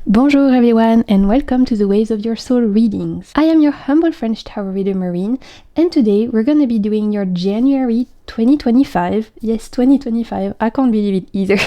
Bonjour everyone and welcome to the Waves of Your Soul readings. I am your humble French tarot reader Marine, and today we're gonna be doing your January 2025. Yes, 2025. I can't believe it either.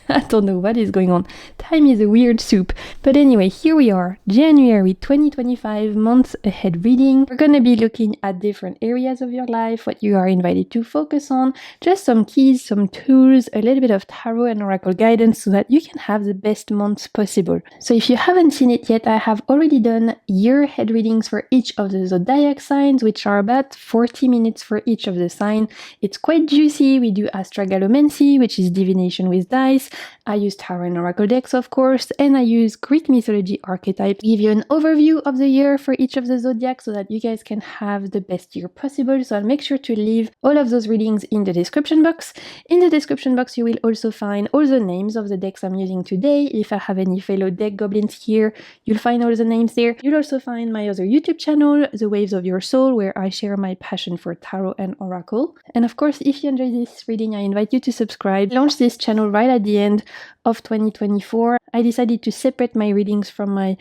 I don't know what is going on. Time is a weird soup. But anyway, here we are, January 2025, months ahead reading. We're gonna be looking at different areas of your life, what you are invited to focus on, just some keys, some tools, a little bit of tarot and oracle guidance so that you can have the best months possible. So if you haven't seen it yet, I have already done year ahead readings for each of the zodiac signs, which are about 40 minutes for each of the sign. It's quite juicy. We do astragalomancy, which is divination with dice. I use tarot and oracle decks, of course, and I use Greek mythology archetype. Give you an overview of the year for each of the zodiac so that you guys can have the best year possible. So I'll make sure to leave all of those readings in the description box. In the description box, you will also find all the names of the decks I'm using today. If I have any fellow deck goblins here, you'll find all the names there. You'll also find my other YouTube channel, The Waves of Your Soul, where I share my passion for tarot and oracle. And of course, if you enjoy this reading, I invite you to subscribe. I launched this channel right at the end of 2024. I decided to separate my readings from my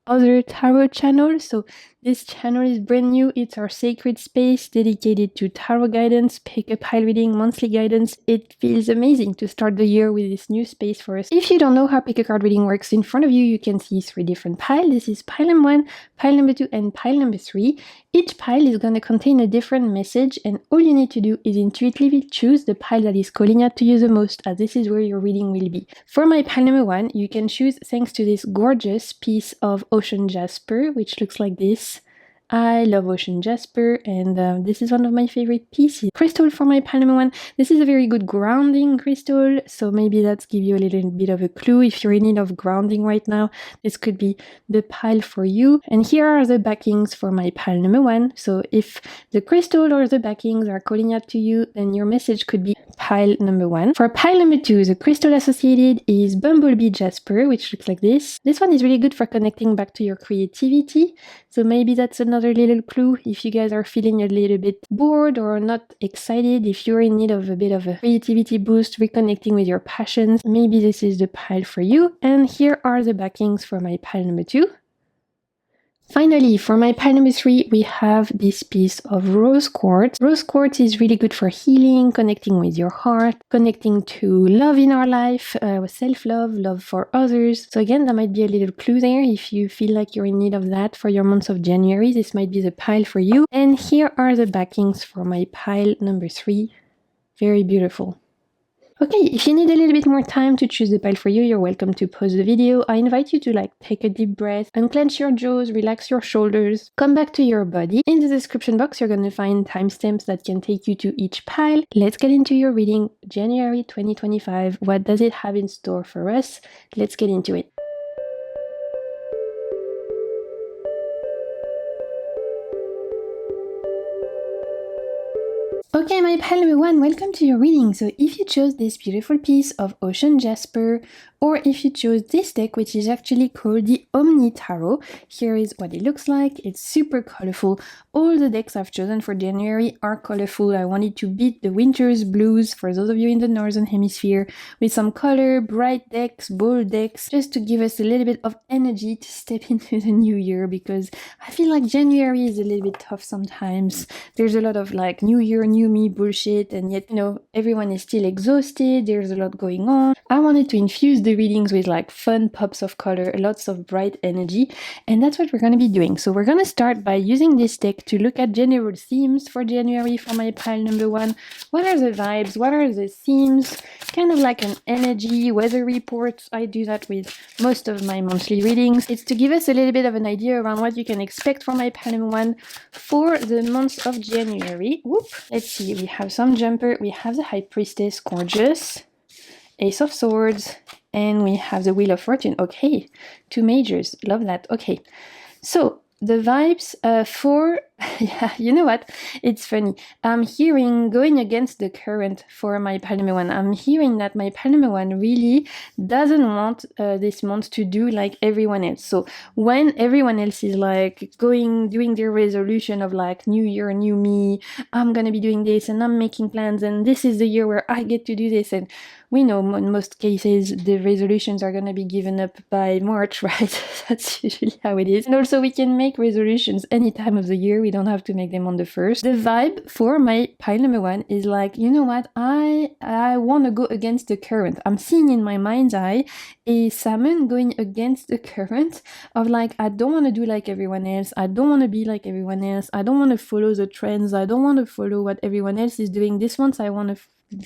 other tarot channel, so this channel is brand new. It's our sacred space dedicated to tarot guidance, pick-up pile reading, monthly guidance. It feels amazing to start the year with this new space for us. If you don't know how pick a card reading works, in front of you, you can see 3 different piles. This is pile number 1, pile number 2, and pile number 3. Each pile is going to contain a different message, and all you need to do is intuitively choose the pile that is calling out to you the most, as this is where your reading will be. For my pile number 1, you can choose thanks to this gorgeous piece of ocean jasper, which looks like this. I love ocean jasper, and this is one of my favorite pieces. Crystal for my pile number 1. This is a very good grounding crystal, so maybe that's give you a little bit of a clue. If you're in need of grounding right now, this could be the pile for you. And here are the backings for my pile number 1. So if the crystal or the backings are calling out to you, then your message could be pile number 1. For pile number 2, the crystal associated is Bumblebee jasper, which looks like this. This one is really good for connecting back to your creativity, so maybe that's another little clue if you guys are feeling a little bit bored or not excited. If you're in need of a bit of a creativity boost, reconnecting with your passions, maybe this is the pile for you. And here are the backings for my pile number 2. Finally, for my pile number 3, we have this piece of rose quartz. Rose quartz is really good for healing, connecting with your heart, connecting to love in our life, self-love, love for others. So again, that might be a little clue there. If you feel like you're in need of that for your month of January, this might be the pile for you. And here are the backings for my pile number 3. Very beautiful. Okay, if you need a little bit more time to choose the pile for you, you're welcome to pause the video. I invite you to take a deep breath, unclench your jaws, relax your shoulders, come back to your body. In the description box, you're going to find timestamps that can take you to each pile. Let's get into your reading, January 2025. What does it have in store for us? Let's get into it. Okay, my pile number 1, welcome to your reading. So if you chose this beautiful piece of ocean jasper, or if you chose this deck, which is actually called the Omni tarot, here is what it looks like. It's super colorful. All the decks I've chosen for January are colorful. I wanted to beat the winter's blues for those of you in the northern hemisphere with some color, bright decks, bold decks, just to give us a little bit of energy to step into the new year, because I feel like January is a little bit tough sometimes. There's a lot of new year, new me bullshit, and yet, everyone is still exhausted. There's a lot going on. I wanted to infuse the readings with fun pops of color, lots of bright energy, and that's what we're going to be doing. So we're going to start by using this deck to look at general themes for January for my pile number 1. What are the vibes? What are the themes? Kind of like an energy weather report. I do that with most of my monthly readings. It's to give us a little bit of an idea around what you can expect from my pile number 1 for the month of January. Whoop. Let's see, we have some jumper, we have the High Priestess, gorgeous, Ace of Swords, and we have the Wheel of Fortune. Okay, 2 majors, love that. Okay, so The vibes for, yeah, you know what? It's funny. I'm hearing going against the current for my Palme one. I'm hearing that my Palme one really doesn't want this month to do like everyone else. So when everyone else is like doing their resolution of like new year, new me, I'm gonna be doing this and I'm making plans and this is the year where I get to do this, and we know in most cases the resolutions are going to be given up by March, right? That's usually how it is. And also we can make resolutions any time of the year. We don't have to make them on the 1st. The vibe for my pile number 1 is like, you know what? I want to go against the current. I'm seeing in my mind's eye a salmon going against the current of like, I don't want to do like everyone else. I don't want to be like everyone else. I don't want to follow the trends. I don't want to follow what everyone else is doing. This once I want to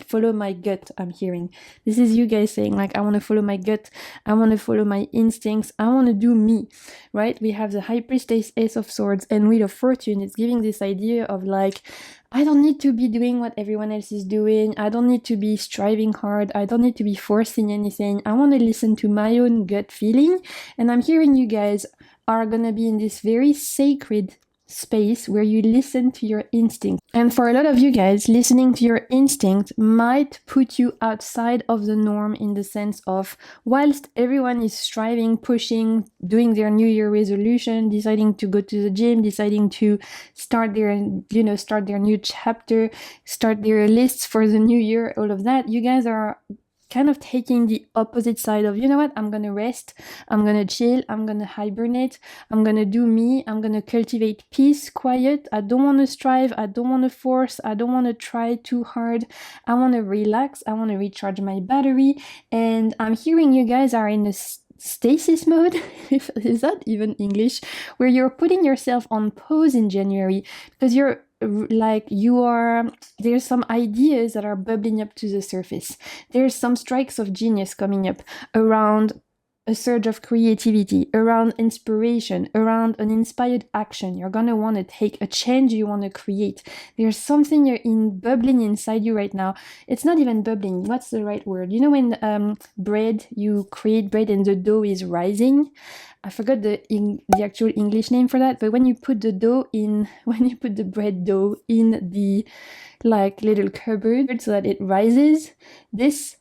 follow my gut. I'm hearing this is you guys saying like, I want to follow my gut, I want to follow my instincts, I want to do me, right? We have the High Priestess, Ace of Swords, and Wheel of Fortune. It's giving this idea of like, I don't need to be doing what everyone else is doing. I don't need to be striving hard. I don't need to be forcing anything. I want to listen to my own gut feeling. And I'm hearing you guys are gonna be in this very sacred space where you listen to your instinct. And for a lot of you guys, listening to your instinct might put you outside of the norm, in the sense of, whilst everyone is striving, pushing, doing their new year resolution, deciding to go to the gym, deciding to start their new chapter, start their lists for the new year, all of that, you guys are kind of taking the opposite side of, you know what, I'm gonna rest, I'm gonna chill, I'm gonna hibernate, I'm gonna do me, I'm gonna cultivate peace, quiet. I don't want to strive, I don't want to force, I don't want to try too hard. I want to relax, I want to recharge my battery. And I'm hearing you guys are in a stasis mode, is that even English, where you're putting yourself on pause in January because you're like, there's some ideas that are bubbling up to the surface. There's some strikes of genius coming up around a surge of creativity, around inspiration, around an inspired action. You're gonna want to take a change you want to create. There's something bubbling inside you right now. It's not even bubbling. What's the right word? You know when you create bread and the dough is rising? I forgot the actual English name for that, but when you put the bread dough in the like little cupboard so that it rises, this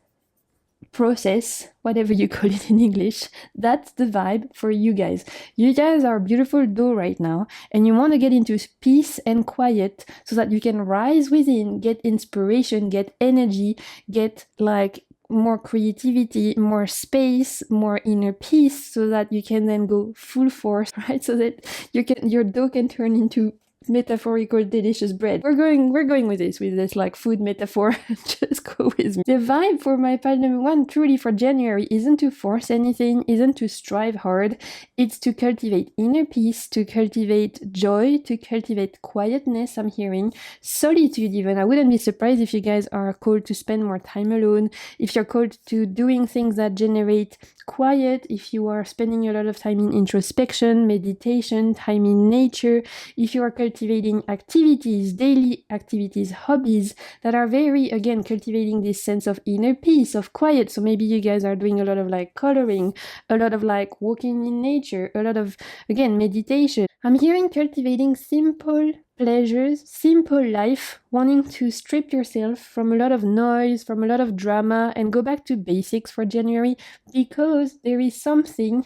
process, whatever you call it in English, that's the vibe for you guys. You guys are beautiful dough right now, and you want to get into peace and quiet so that you can rise within, get inspiration, get energy, get like more creativity, more space, more inner peace, so that you can then go full force, right? So that your dough can turn into metaphorical delicious bread. We're going with this like food metaphor. Just go with me. The vibe for my pile number 1 truly for January isn't to force anything, isn't to strive hard. It's to cultivate inner peace, to cultivate joy, to cultivate quietness. I'm hearing solitude even. I wouldn't be surprised if you guys are called to spend more time alone, if you're called to doing things that generate quiet, if you are spending a lot of time in introspection, meditation, time in nature, if you are cultivating activities, daily activities, hobbies that are very, again, cultivating this sense of inner peace, of quiet. So maybe you guys are doing a lot of like coloring, a lot of like walking in nature, a lot of, again, meditation. I'm hearing cultivating simple pleasures, simple life, wanting to strip yourself from a lot of noise, from a lot of drama, and go back to basics for January, because there is something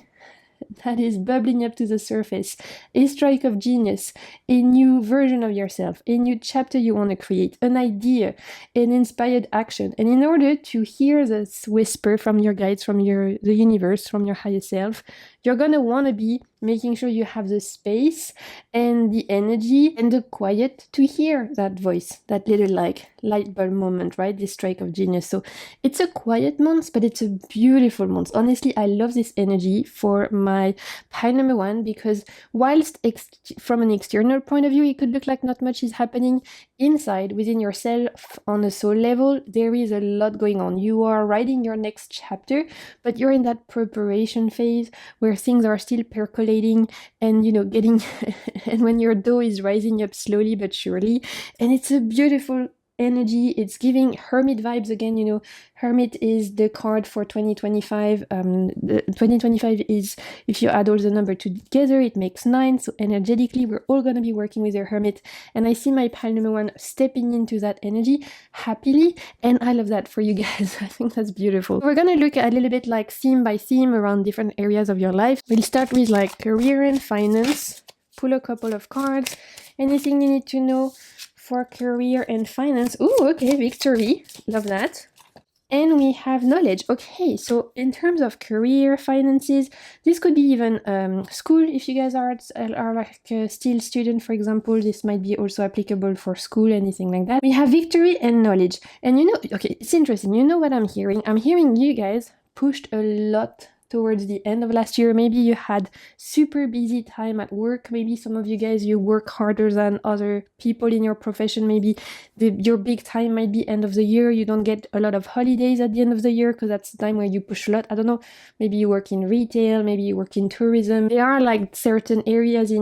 that is bubbling up to the surface, a strike of genius, a new version of yourself, a new chapter you want to create, an idea, an inspired action. And in order to hear this whisper from your guides, from the universe, from your higher self, you're going to want to be making sure you have the space and the energy and the quiet to hear that voice, that little like light bulb moment, right? This strike of genius. So it's a quiet month, but it's a beautiful month. Honestly, I love this energy for my pile number 1, because whilst from an external point of view, it could look like not much is happening, inside within yourself on a soul level, there is a lot going on. You are writing your next chapter, but you're in that preparation phase where things are still percolating and getting and when your dough is rising up slowly but surely. And it's a beautiful energy. It's giving hermit vibes again. You know, hermit is the card for 2025. The 2025 is, if you add all the number together, it makes 9. So energetically, we're all going to be working with your hermit. And I see my pile number 1 stepping into that energy happily. And I love that for you guys. I think that's beautiful. We're going to look a little bit like theme by theme around different areas of your life. We'll start with like career and finance. Pull a couple of cards. Anything you need to know for career and finance? Ooh, okay, victory. Love that. And we have knowledge. Okay, so in terms of career, finances, this could be even school. If you guys are like a still student, for example, this might be also applicable for school, anything like that. We have victory and knowledge. And you know, okay, it's interesting. You know what I'm hearing? I'm hearing you guys pushed a lot towards the end of last year. Maybe you had super busy time at work. Maybe some of you guys, you work harder than other people in your profession. Maybe your big time might be end of the year. You don't get a lot of holidays at the end of the year because that's the time where you push a lot. I don't know. Maybe you work in retail. Maybe you work in tourism. There are like certain areas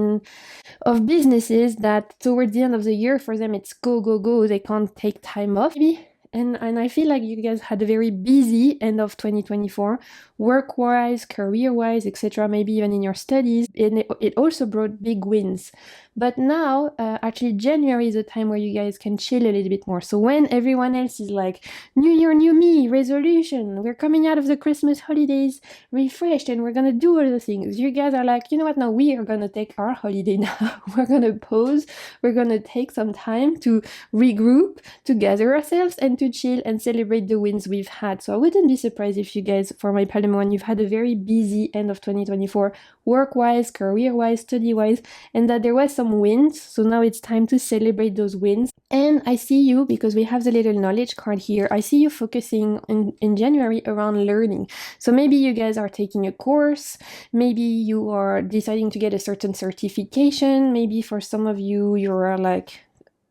of businesses that towards the end of the year, for them, it's go, go, go. They can't take time off. Maybe. And I feel like you guys had a very busy end of 2024, work-wise, career-wise, etc., maybe even in your studies. And it also brought big wins. But now, actually, January is a time where you guys can chill a little bit more. So when everyone else is like, New Year, new me, resolution, we're coming out of the Christmas holidays refreshed and we're going to do all the things. You guys are like, you know what, now we are going to take our holiday now. We're going to pause. We're going to take some time to regroup, to gather ourselves and to chill and celebrate the wins we've had. So I wouldn't be surprised if you guys, for my Palm one, you've had a very busy end of 2024, work-wise, career-wise, study-wise, and that there was some wins. So now it's time to celebrate those wins. And I see you, because we have the little knowledge card here, I see you focusing in January around learning. So maybe you guys are taking a course, maybe you are deciding to get a certain certification, maybe for some of you, you're like,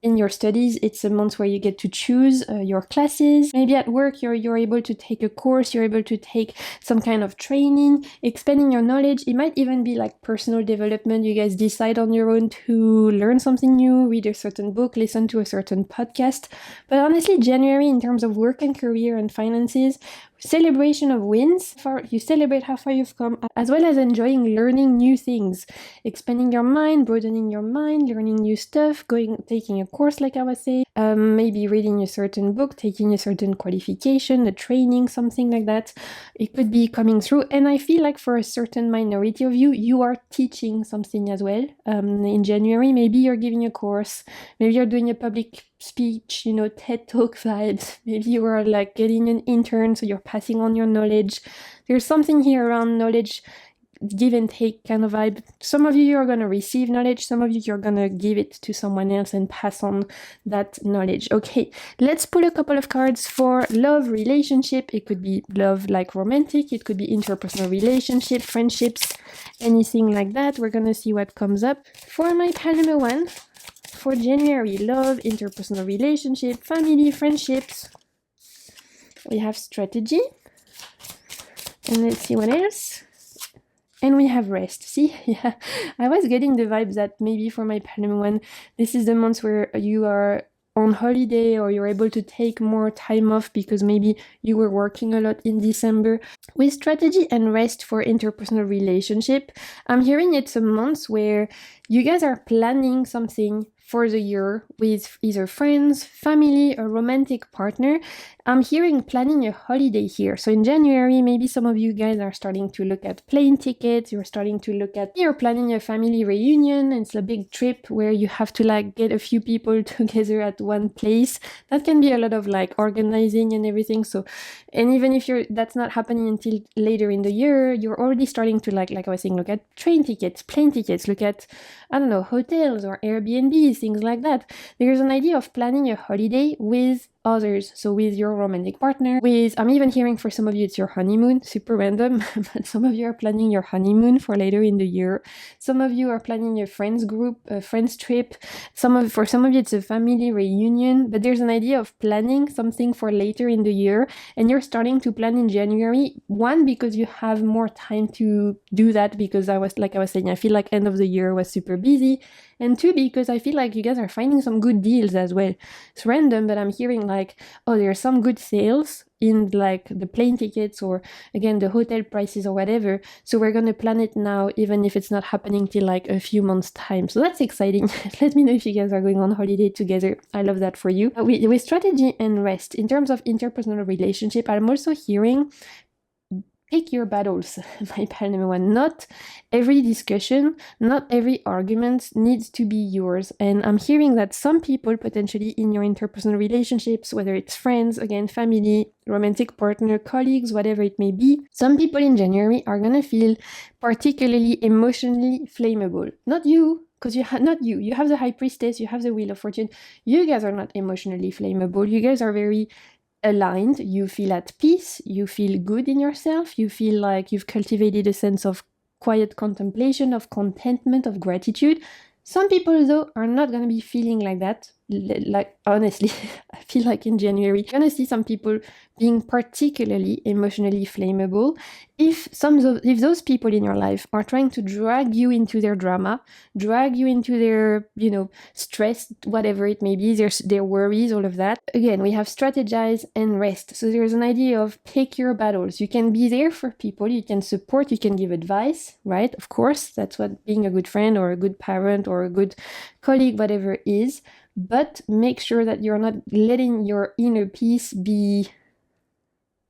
in your studies, it's a month where you get to choose your classes. Maybe at work, you're able to take a course, you're able to take some kind of training, expanding your knowledge. It might even be like personal development. You guys decide on your own to learn something new, read a certain book, listen to a certain podcast. But honestly, January, in terms of work and career and finances, celebration of wins. You celebrate how far you've come, as well as enjoying learning new things, expanding your mind, broadening your mind, learning new stuff, taking a course like I was saying, maybe reading a certain book, taking a certain qualification, a training, something like that. It could be coming through. And I feel like for a certain minority of you, you are teaching something as well. In January, maybe you're giving a course, maybe you're doing a public speech, TED Talk vibes. Maybe you are like getting an intern, so you're passing on your knowledge. There's something here around knowledge, give and take kind of vibe. Some of you are going to receive knowledge, some of you, you're going to give it to someone else and pass on that knowledge. Okay, let's pull a couple of cards for love, relationship. It could be love like romantic, it could be interpersonal relationship, friendships, anything like that. We're going to see what comes up. For my pile number 1, for January, love, interpersonal relationship, family, friendships. We have strategy. And let's see what else. And we have rest. See, yeah, I was getting the vibes that maybe for my Palm one, this is the month where you are on holiday or you're able to take more time off because maybe you were working a lot in December. With strategy and rest for interpersonal relationship, I'm hearing it's a month where you guys are planning something for the year with either friends, family, a romantic partner. I'm hearing planning a holiday here. So in January, maybe some of you guys are starting to look at plane tickets. You're planning a family reunion. It's a big trip where you have to like get a few people together at one place. That can be a lot of like organizing and everything. So, and even if that's not happening until later in the year, you're already starting to like I was saying, look at train tickets, plane tickets, look at, I don't know, hotels or Airbnbs, things like that. There's an idea of planning a holiday with others, so with your romantic partner, with, I'm even hearing for some of you it's your honeymoon, super random, but some of you are planning your honeymoon for later in the year. Some of you are planning your friends group, a friends trip. For some of you it's a family reunion, but there's an idea of planning something for later in the year, and you're starting to plan in January. One, because you have more time to do that, because I was saying, I feel like end of the year was super busy. And two, because I feel like you guys are finding some good deals as well. It's random, but I'm hearing like, oh, there are some good sales in like the plane tickets or again the hotel prices or whatever. So we're going to plan it now, even if it's not happening till like a few months time. So that's exciting. Let me know if you guys are going on holiday together. I love that for you. With strategy and rest, in terms of interpersonal relationship, I'm also hearing pick your battles, my Cardamom one. Not every discussion, not every argument needs to be yours. And I'm hearing that some people potentially in your interpersonal relationships, whether it's friends, again, family, romantic partner, colleagues, whatever it may be, some people in January are going to feel particularly emotionally flammable. Not you, because you have the High Priestess, you have the Wheel of Fortune. You guys are not emotionally flammable. You guys are very aligned, you feel at peace, you feel good in yourself, you feel like you've cultivated a sense of quiet contemplation, of contentment, of gratitude. Some people, though, are not going to be feeling like that. Like, honestly, I feel like in January, you're going to see some people being particularly emotionally flammable. If those people in your life are trying to drag you into their drama, drag you into their, stress, whatever it may be, their worries, all of that. Again, we have strategize and rest. So there's an idea of pick your battles. You can be there for people, you can support, you can give advice, right? Of course, that's what being a good friend or a good parent or a good colleague, whatever is. But make sure that you're not letting your inner peace be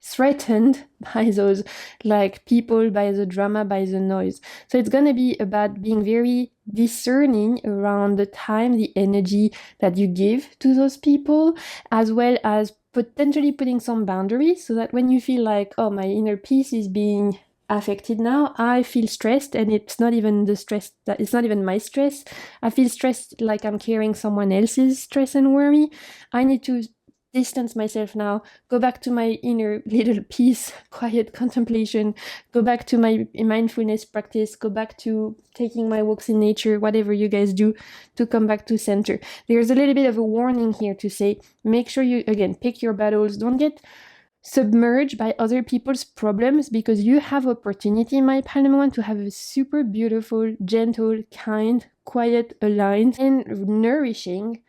threatened by those like people, by the drama, by the noise. So it's going to be about being very discerning around the time, the energy that you give to those people, as well as potentially putting some boundaries so that when you feel like, oh, my inner peace is being affected now, I feel stressed, and it's not even it's not even my stress. I feel stressed like I'm carrying someone else's stress and worry. I need to distance myself now, go back to my inner little peace, quiet contemplation, go back to my mindfulness practice, go back to taking my walks in nature, whatever you guys do to come back to center. There's a little bit of a warning here to say, make sure you, again, pick your battles. Don't get submerged by other people's problems, because you have opportunity, my Cardamom, to have a super beautiful, gentle, kind, quiet, aligned, and nourishing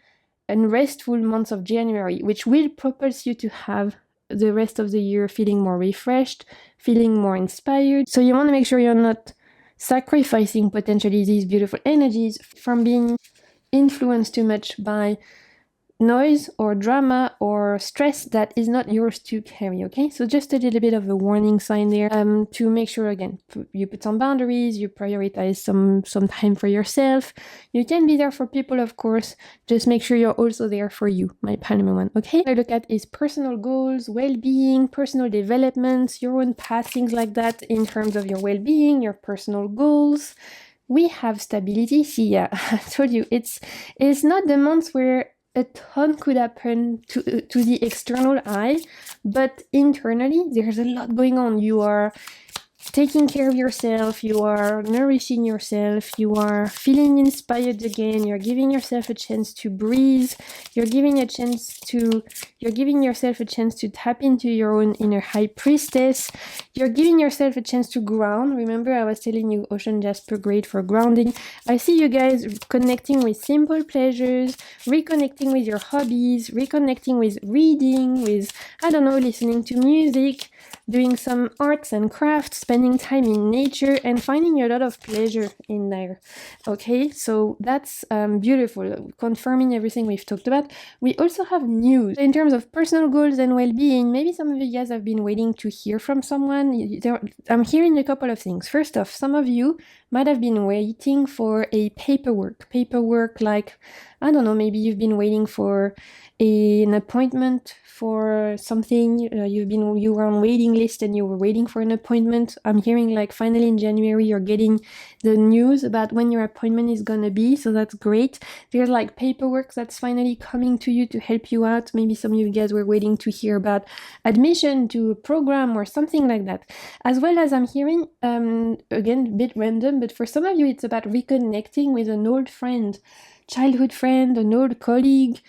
and restful months of January, which will propulse you to have the rest of the year feeling more refreshed, feeling more inspired. So you want to make sure you're not sacrificing potentially these beautiful energies from being influenced too much by noise or drama or stress that is not yours to carry, okay? So just a little bit of a warning sign there, to make sure, again, you put some boundaries, you prioritize some time for yourself. You can be there for people, of course, just make sure you're also there for you, my Cardamom, okay? What I look at is personal goals, well-being, personal development, your own path, things like that in terms of your well-being, your personal goals. We have stability. See, yeah, I told you, it's not the months where a ton could happen to the external eye, but internally there's a lot going on. You are taking care of yourself, you are nourishing yourself, you are feeling inspired again, you're giving yourself a chance to breathe, you're giving yourself a chance to tap into your own inner High Priestess, you're giving yourself a chance to ground. Remember, I was telling you Ocean Jasper, great for grounding. I see you guys connecting with simple pleasures, reconnecting with your hobbies, reconnecting with reading, with, I don't know, listening to music, doing some arts and crafts, spending time in nature, and finding a lot of pleasure in there. Okay, so that's beautiful, confirming everything we've talked about. We also have news in terms of personal goals and well-being. Maybe some of you guys have been waiting to hear from someone. I'm hearing a couple of things. First off, some of you might have been waiting for a paperwork like, I don't know, maybe you've been waiting for an appointment for something. You were on waiting list and you were waiting for an appointment. I'm hearing like finally in January you're getting the news about when your appointment is gonna be, so that's great. There's like paperwork that's finally coming to you to help you out. Maybe some of you guys were waiting to hear about admission to a program or something like that. As well as I'm hearing, again, a bit random, but for some of you it's about reconnecting with an old friend, childhood friend, an old colleague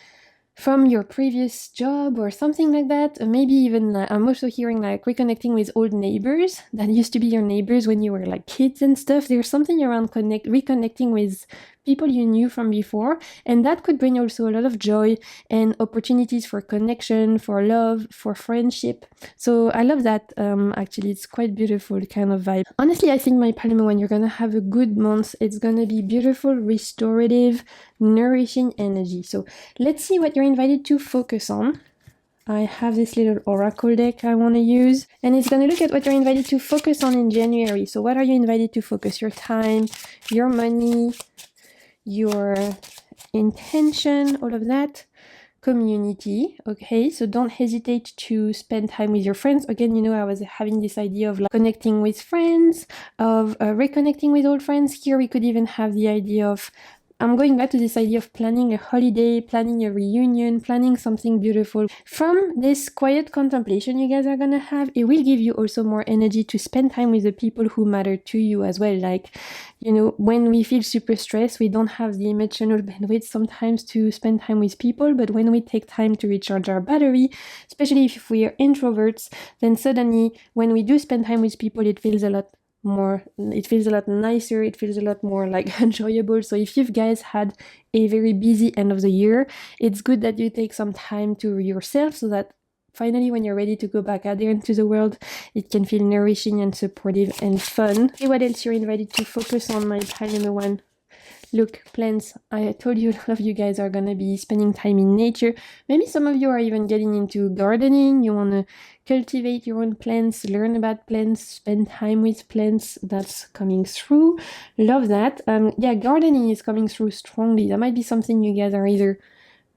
from your previous job or something like that. Maybe even I'm also hearing like reconnecting with old neighbors that used to be your neighbors when you were like kids and stuff. There's something around reconnecting with people you knew from before, and that could bring also a lot of joy and opportunities for connection, for love, for friendship. So I love that. Actually, it's quite beautiful kind of vibe. Honestly, I think my Paloma, when you're gonna have a good month, it's gonna be beautiful, restorative, nourishing energy. So let's see what you're invited to focus on. I have this little oracle deck I want to use, and it's going to look at what you're invited to focus on in January. So what are you invited to focus? Your time, your money, your intention, all of that. Community. Okay, so don't hesitate to spend time with your friends. Again, you know, I was having this idea of like connecting with friends, of reconnecting with old friends. Here we could even have the idea of, I'm going back to this idea of planning a holiday, planning a reunion, planning something beautiful. From this quiet contemplation you guys are gonna have, it will give you also more energy to spend time with the people who matter to you as well. Like, you know, when we feel super stressed, we don't have the emotional bandwidth sometimes to spend time with people, but when we take time to recharge our battery, especially if we are introverts, then suddenly when we do spend time with people, it feels a lot nicer, it feels a lot more like enjoyable. So if you guys had a very busy end of the year, it's good that you take some time to yourself so that finally when you're ready to go back out there into the world, it can feel nourishing and supportive and fun. Okay, what else you're invited to focus on, my pile number one? Look, plants. I told you a lot of you guys are gonna be spending time in nature. Maybe some of you are even getting into gardening. You wanna cultivate your own plants, learn about plants, spend time with plants. That's coming through. Love that. Yeah, gardening is coming through strongly. That might be something you guys are either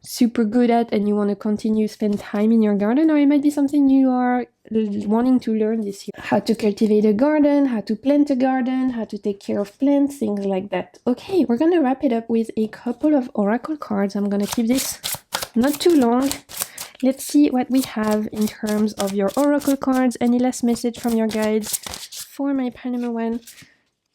super good at and you want to continue spend time in your garden, or it might be something you are wanting to learn this year. How to cultivate a garden, how to plant a garden, how to take care of plants, things like that. Okay, we're gonna wrap it up with a couple of oracle cards. I'm gonna keep this not too long. Let's see what we have in terms of your oracle cards. Any last message from your guides for my pile number one?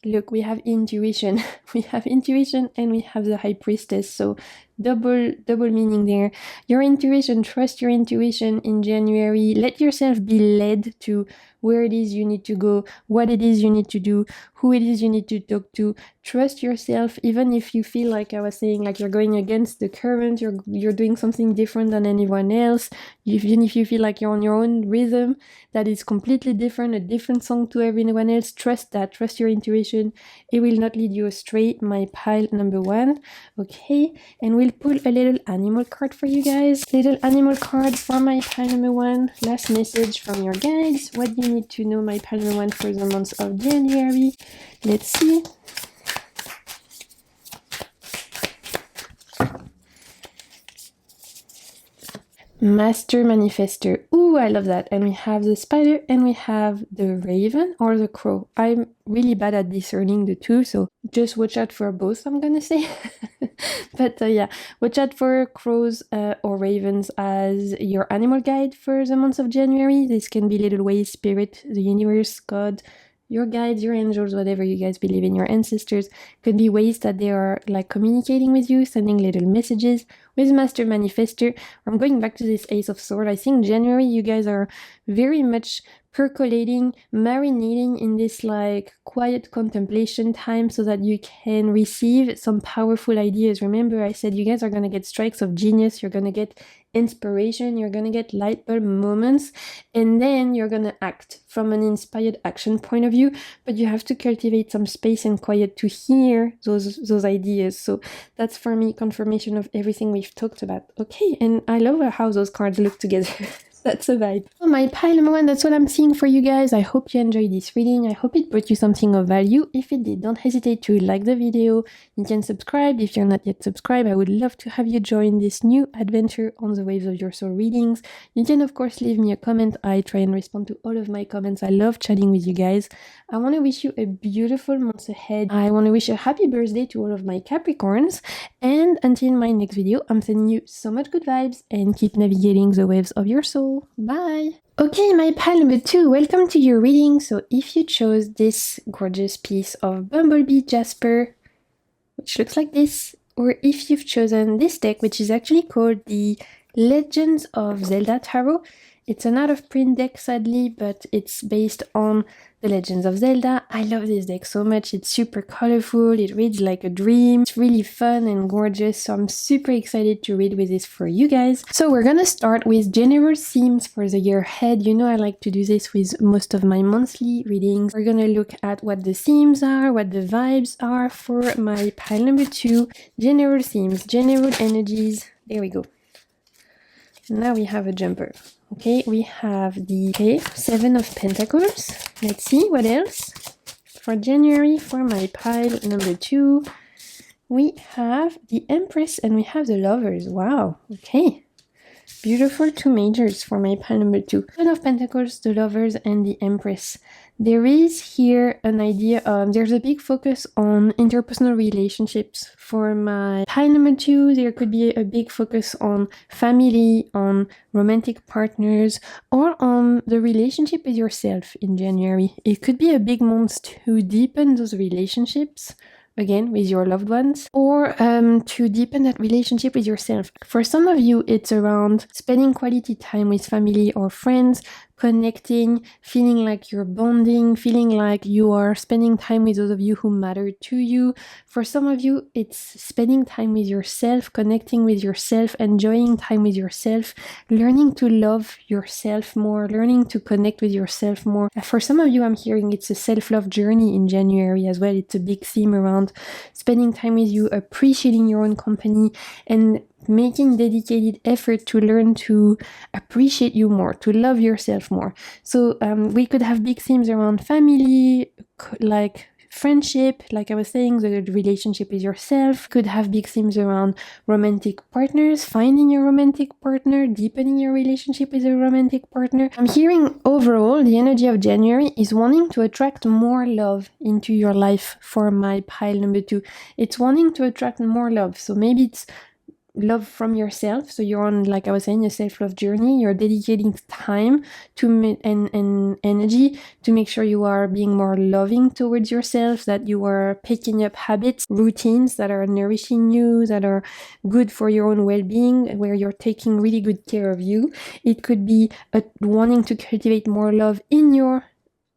Look, we have intuition. We have intuition and we have the high priestess. So double meaning there. Your intuition, trust your intuition in January. Let yourself be led to where it is you need to go, what it is you need to do, who it is you need to talk to. Trust yourself, even if you feel like I was saying, like you're going against the current, you're doing something different than anyone else. Even if you feel like you're on your own rhythm, that is completely different, a different song to everyone else. Trust that, trust your intuition. It will not lead you astray, my pile number one. Okay, and we'll pull a little animal card for you guys. Little animal card for my pile number one. Last message from your guides. What do you need to know, my pile number one, for the month of January? Let's see. Master Manifester. Ooh, I love that. And we have the spider and we have the raven or the crow. I'm really bad at discerning the two, so just watch out for both, I'm gonna say. But yeah, watch out for crows or ravens as your animal guide for the month of January. This can be little ways, spirit, the universe, God, your guides, your angels, whatever you guys believe in, your ancestors. Could be ways that they are like communicating with you, sending little messages. With Master Manifester, I'm going back to this Ace of Swords. I think January you guys are very much percolating, marinating in this like quiet contemplation time so that you can receive some powerful ideas. Remember, I said you guys are going to get strikes of genius, you're going to get inspiration, you're going to get light bulb moments, and then you're going to act from an inspired action point of view, but you have to cultivate some space and quiet to hear those ideas. So that's for me confirmation of everything we've talked about. Okay, and I love how those cards look together. That's a vibe. Oh, my pile number 1, that's what I'm seeing for you guys. I hope you enjoyed this reading. I hope it brought you something of value. If it did, don't hesitate to like the video. You can subscribe if you're not yet subscribed. I would love to have you join this new adventure on the Waves of Your Soul readings. You can, of course, leave me a comment. I try and respond to all of my comments. I love chatting with you guys. I want to wish you a beautiful month ahead. I want to wish a happy birthday to all of my Capricorns. And until my next video, I'm sending you so much good vibes and keep navigating the waves of your soul. Bye! Okay, my pile number 2, welcome to your reading. So if you chose this gorgeous piece of Bumblebee Jasper, which looks like this, or if you've chosen this deck, which is actually called the Legends of Zelda Tarot, it's an out-of-print deck, sadly, but it's based on the Legends of Zelda. I love this deck so much. It's super colorful. It reads like a dream. It's really fun and gorgeous, so I'm super excited to read with this for you guys. So we're gonna start with general themes for the year ahead. You know I like to do this with most of my monthly readings. We're gonna look at what the themes are, what the vibes are for my pile number 2. General themes, general energies. There we go. Now we have a jumper. Okay, we have the 7 of Pentacles. Let's see what else. For January, for my pile number 2, we have the Empress and we have the Lovers. Wow, okay. Beautiful 2 majors for my pile number 2. 7 of Pentacles, the Lovers, and the Empress. There is here an idea of, there's a big focus on interpersonal relationships. For my pile number 2, there could be a big focus on family, on romantic partners, or on the relationship with yourself in January. It could be a big month to deepen those relationships, again, with your loved ones, or to deepen that relationship with yourself. For some of you, it's around spending quality time with family or friends, connecting, feeling like you're bonding, feeling like you are spending time with those of you who matter to you. For some of you, it's spending time with yourself, connecting with yourself, enjoying time with yourself, learning to love yourself more, learning to connect with yourself more. For some of you, I'm hearing it's a self-love journey in January as well. It's a big theme around spending time with you, appreciating your own company, and making dedicated effort to learn to appreciate you more, to love yourself more. So we could have big themes around family, like friendship, like I was saying, the relationship with yourself. Could have big themes around romantic partners, finding your romantic partner, deepening your relationship with a romantic partner. I'm hearing overall the energy of January is wanting to attract more love into your life for my pile number 2. It's wanting to attract more love. So maybe it's love from yourself. So you're on, like I was saying, a self-love journey. You're dedicating time to and energy to make sure you are being more loving towards yourself, that you are picking up habits, routines that are nourishing you, that are good for your own well-being, where you're taking really good care of you. It could be wanting to cultivate more love in your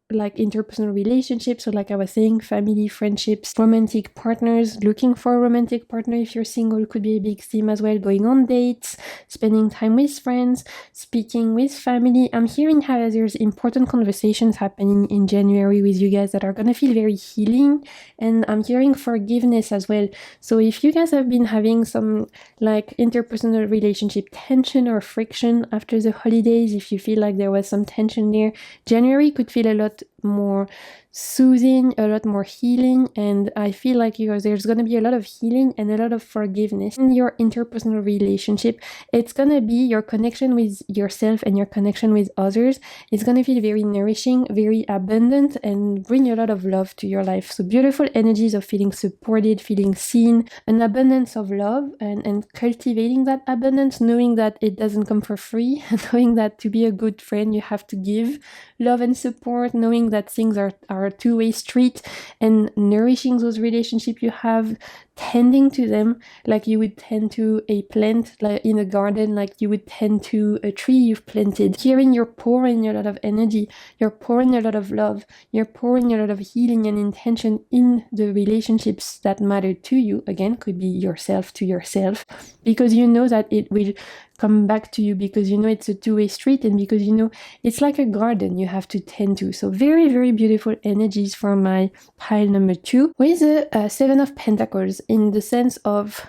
interpersonal relationships. So like I was saying, family, friendships, romantic partners, looking for a romantic partner if you're single could be a big theme as well. Going on dates, spending time with friends, speaking with family. I'm hearing how there's important conversations happening in January with you guys that are gonna feel very healing, and I'm hearing forgiveness as well. So if you guys have been having some interpersonal relationship tension or friction after the holidays, if you feel like there was some tension there, January could feel a lot more soothing, a lot more healing, and I feel like there's going to be a lot of healing and a lot of forgiveness in your interpersonal relationship. It's going to be your connection with yourself and your connection with others. It's going to feel very nourishing, very abundant, and bring a lot of love to your life. So beautiful energies of feeling supported, feeling seen, an abundance of love, and cultivating that abundance, knowing that it doesn't come for free, knowing that to be a good friend you have to give love and support, knowing that things are a two-way street, and nourishing those relationships you have, tending to them like you would tend to a plant, like in a garden, like you would tend to a tree you've planted. Hearing you're pouring a lot of energy, you're pouring a lot of love, you're pouring a lot of healing and intention in the relationships that matter to you. Again, could be yourself to yourself, because you know that it will come back to you, because you know it's a two-way street, and because you know it's like a garden you have to tend to. So very, very beautiful energies for my pile number 2 with the 7 of Pentacles, in the sense of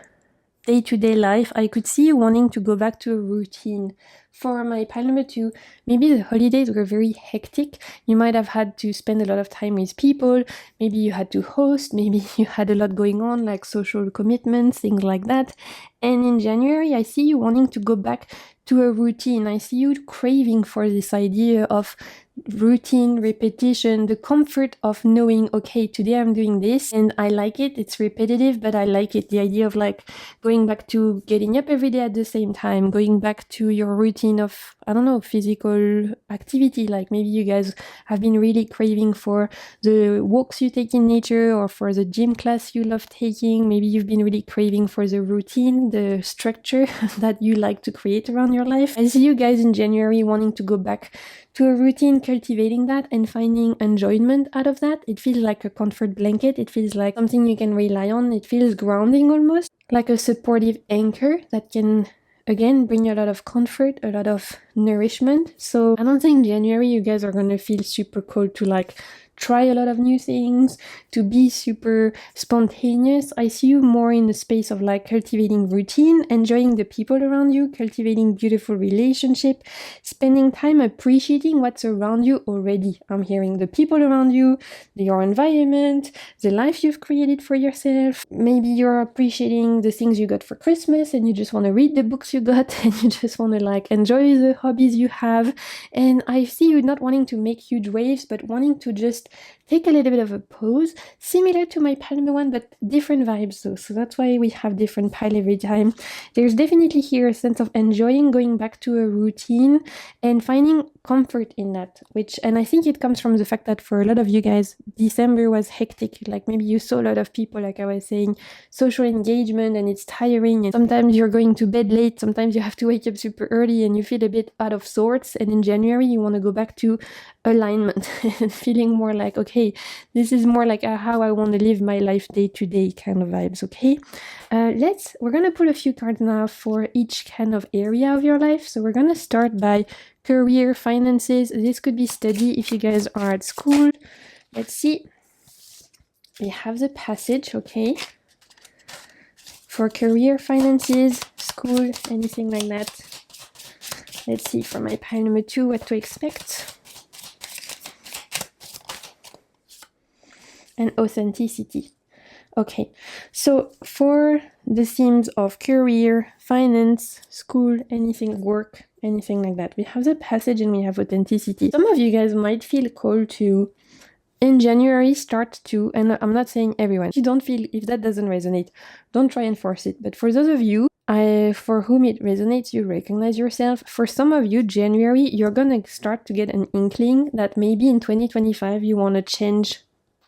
day-to-day life, I could see you wanting to go back to a routine. For my pile number 2, maybe the holidays were very hectic. You might have had to spend a lot of time with people. Maybe you had to host. Maybe you had a lot going on, like social commitments, things like that. And in January, I see you wanting to go back to a routine. I see you craving for this idea of routine, repetition, the comfort of knowing, okay, today I'm doing this and I like it. It's repetitive, but I like it. The idea of like going back to getting up every day at the same time, going back to your routine of, I don't know, physical activity. Like maybe you guys have been really craving for the walks you take in nature or for the gym class you love taking. Maybe you've been really craving for the routine, the structure that you like to create around your life. I see you guys in January wanting to go back to a routine, cultivating that and finding enjoyment out of that. It feels like a comfort blanket. It feels like something you can rely on. It feels grounding almost, like a supportive anchor that can, again, bring a lot of comfort, a lot of nourishment. So I don't think January you guys are gonna feel super cold to like try a lot of new things, to be super spontaneous. I see you more in the space of like cultivating routine, enjoying the people around you, cultivating beautiful relationship, spending time appreciating what's around you already. I'm hearing the people around you, your environment, the life you've created for yourself. Maybe you're appreciating the things you got for Christmas and you just want to read the books you got and you just want to like enjoy the hobbies you have. And I see you not wanting to make huge waves, but wanting to just take a little bit of a pause, similar to my pile number 1, but different vibes though. So that's why we have different pile every time. There's definitely here a sense of enjoying going back to a routine and finding comfort in that, and I think it comes from the fact that for a lot of you guys, December was hectic. Like maybe you saw a lot of people, like I was saying, social engagement, and it's tiring, and sometimes you're going to bed late, sometimes you have to wake up super early and you feel a bit out of sorts. And in January, you want to go back to alignment and feeling more like, okay, this is more like how I want to live my life day to day kind of vibes. Okay, we're gonna pull a few cards now for each kind of area of your life. So we're gonna start by career, finances. This could be study if you guys are at school. Let's see. We have the passage, okay, for career, finances, school, anything like that. Let's see for my pile number 2 what to expect. And authenticity. Okay, so for the themes of career, finance, school, anything, work, anything like that, we have the passage and we have authenticity. Some of you guys might feel called to, in January, start to, and I'm not saying everyone, if you don't feel, if that doesn't resonate, don't try and force it. But for those of you for whom it resonates, you recognize yourself. For some of you, January, you're gonna start to get an inkling that maybe in 2025 you want to change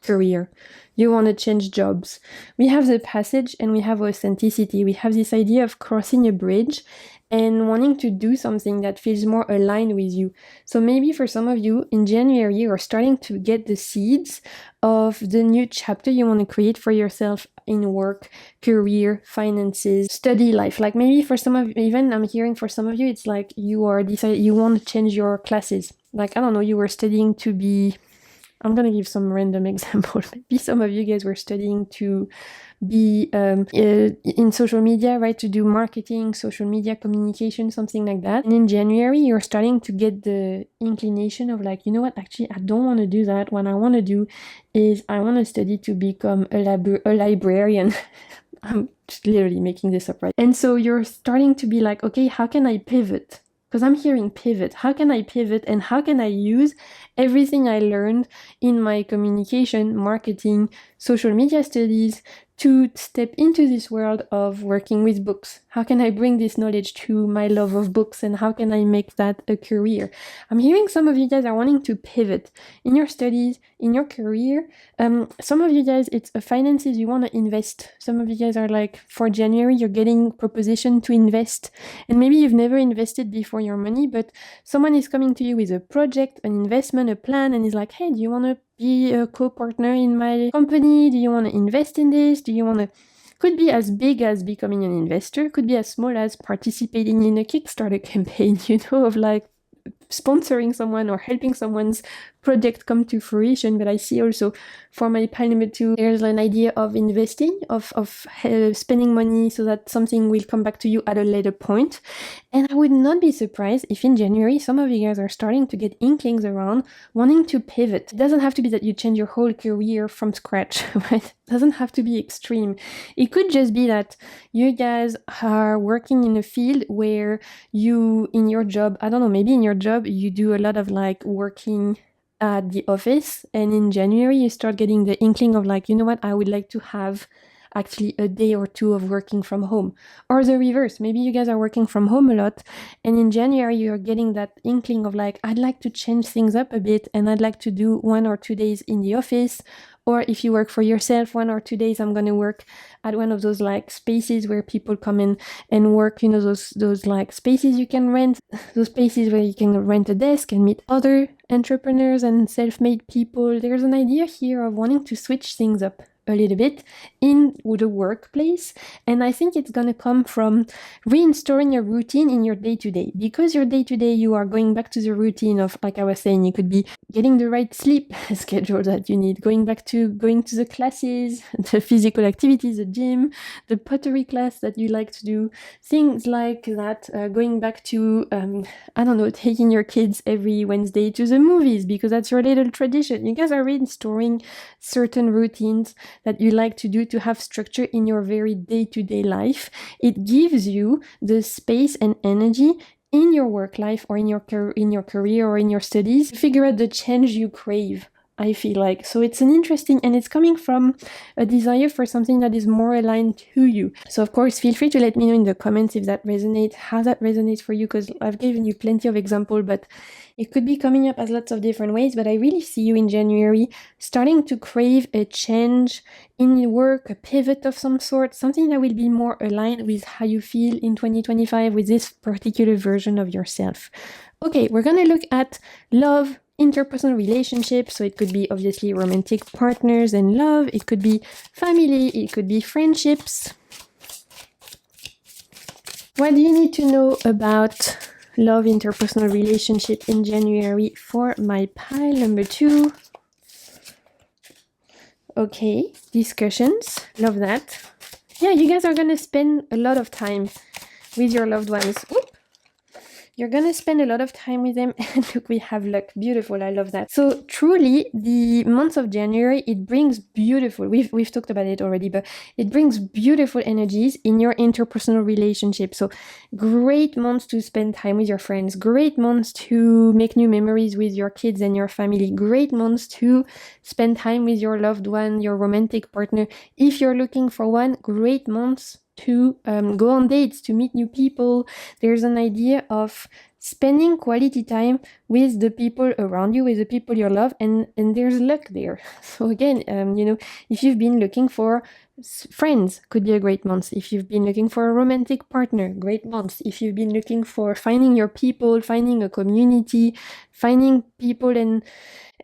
career, you want to change jobs. We have the passage and we have authenticity. We have this idea of crossing a bridge and wanting to do something that feels more aligned with you. So maybe for some of you in January, you're starting to get the seeds of the new chapter you want to create for yourself in work, career, finances, study life. Like maybe for some of you, even I'm hearing for some of you, it's like you are decided you want to change your classes. Like, I don't know, you were studying to be, I'm going to give some random example. Maybe some of you guys were studying to be in social media, right? To do marketing, social media communication, something like that. And in January, you're starting to get the inclination of like, you know what, actually, I don't want to do that. What I want to do is I want to study to become a librarian. I'm just literally making this up, right? And so you're starting to be like, okay, how can I pivot? Because I'm hearing pivot. How can I pivot and how can I use everything I learned in my communication, marketing, social media studies to step into this world of working with books? How can I bring this knowledge to my love of books and how can I make that a career? I'm hearing some of you guys are wanting to pivot in your studies, in your career. Some of you guys, it's finances, you want to invest. Some of you guys are like, for January, you're getting proposition to invest. And maybe you've never invested before your money, but someone is coming to you with a project, an investment, a plan, and is like, hey, do you want to be a co-partner in my company? Do you want to invest in this? Do you want to, could be as big as becoming an investor, could be as small as participating in a Kickstarter campaign, you know, of like sponsoring someone or helping someone's project come to fruition. But I see also for my pile number 2, there's an idea of investing, of spending money so that something will come back to you at a later point. And I would not be surprised if in January some of you guys are starting to get inklings around wanting to pivot. It doesn't have to be that you change your whole career from scratch, right? It doesn't have to be extreme. It could just be that you guys are working in a field where you, in your job, I don't know, maybe in your job you do a lot of like working at the office, and in January you start getting the inkling of like, you know what, I would like to have actually a day or two of working from home. Or the reverse, maybe you guys are working from home a lot, and in January you're getting that inkling of like, I'd like to change things up a bit and I'd like to do 1 or 2 days in the office. Or if you work for yourself, 1 or 2 days I'm going to work at one of those like spaces where people come in and work, you know, those like spaces you can rent, those spaces where you can rent a desk and meet other entrepreneurs and self-made people. There's an idea here of wanting to switch things up a little bit in the workplace, and I think it's gonna come from reinstalling a routine in your day-to-day, because your day-to-day you are going back to the routine of, like I was saying, it could be getting the right sleep schedule that you need, going back to going to the classes, the physical activities, the gym, the pottery class that you like to do, things like that, going back to I don't know, taking your kids every Wednesday to the movies because that's your little tradition. You guys are reinstalling certain routines that you like to do to have structure in your very day-to-day life. It gives you the space and energy in your work life or in your career or in your studies to figure out the change you crave, I feel like. So it's an interesting, and it's coming from a desire for something that is more aligned to you. So of course, feel free to let me know in the comments if that resonates, how that resonates for you, because I've given you plenty of examples, but it could be coming up as lots of different ways. But I really see you in January starting to crave a change in your work, a pivot of some sort, something that will be more aligned with how you feel in 2025 with this particular version of yourself. Okay, we're gonna look at love, interpersonal relationships. So it could be obviously romantic partners and love. It could be family. It could be friendships. What do you need to know about love, interpersonal relationship in January for my pile number 2? Okay, discussions. Love that. Yeah, you guys are going to spend a lot of time with your loved ones. Oop. You're gonna spend a lot of time with them, and look, we have luck. Beautiful, I love that. So truly, the month of January, it brings beautiful, we've talked about it already, but it brings beautiful energies in your interpersonal relationship. So great months to spend time with your friends, great months to make new memories with your kids and your family, great months to spend time with your loved one, your romantic partner. If you're looking for one, great months to go on dates, to meet new people. There's an idea of spending quality time with the people around you, with the people you love, and there's luck there. So again, you know, if you've been looking for friends, could be a great month. If you've been looking for a romantic partner, great month. If you've been looking for finding your people, finding a community, finding people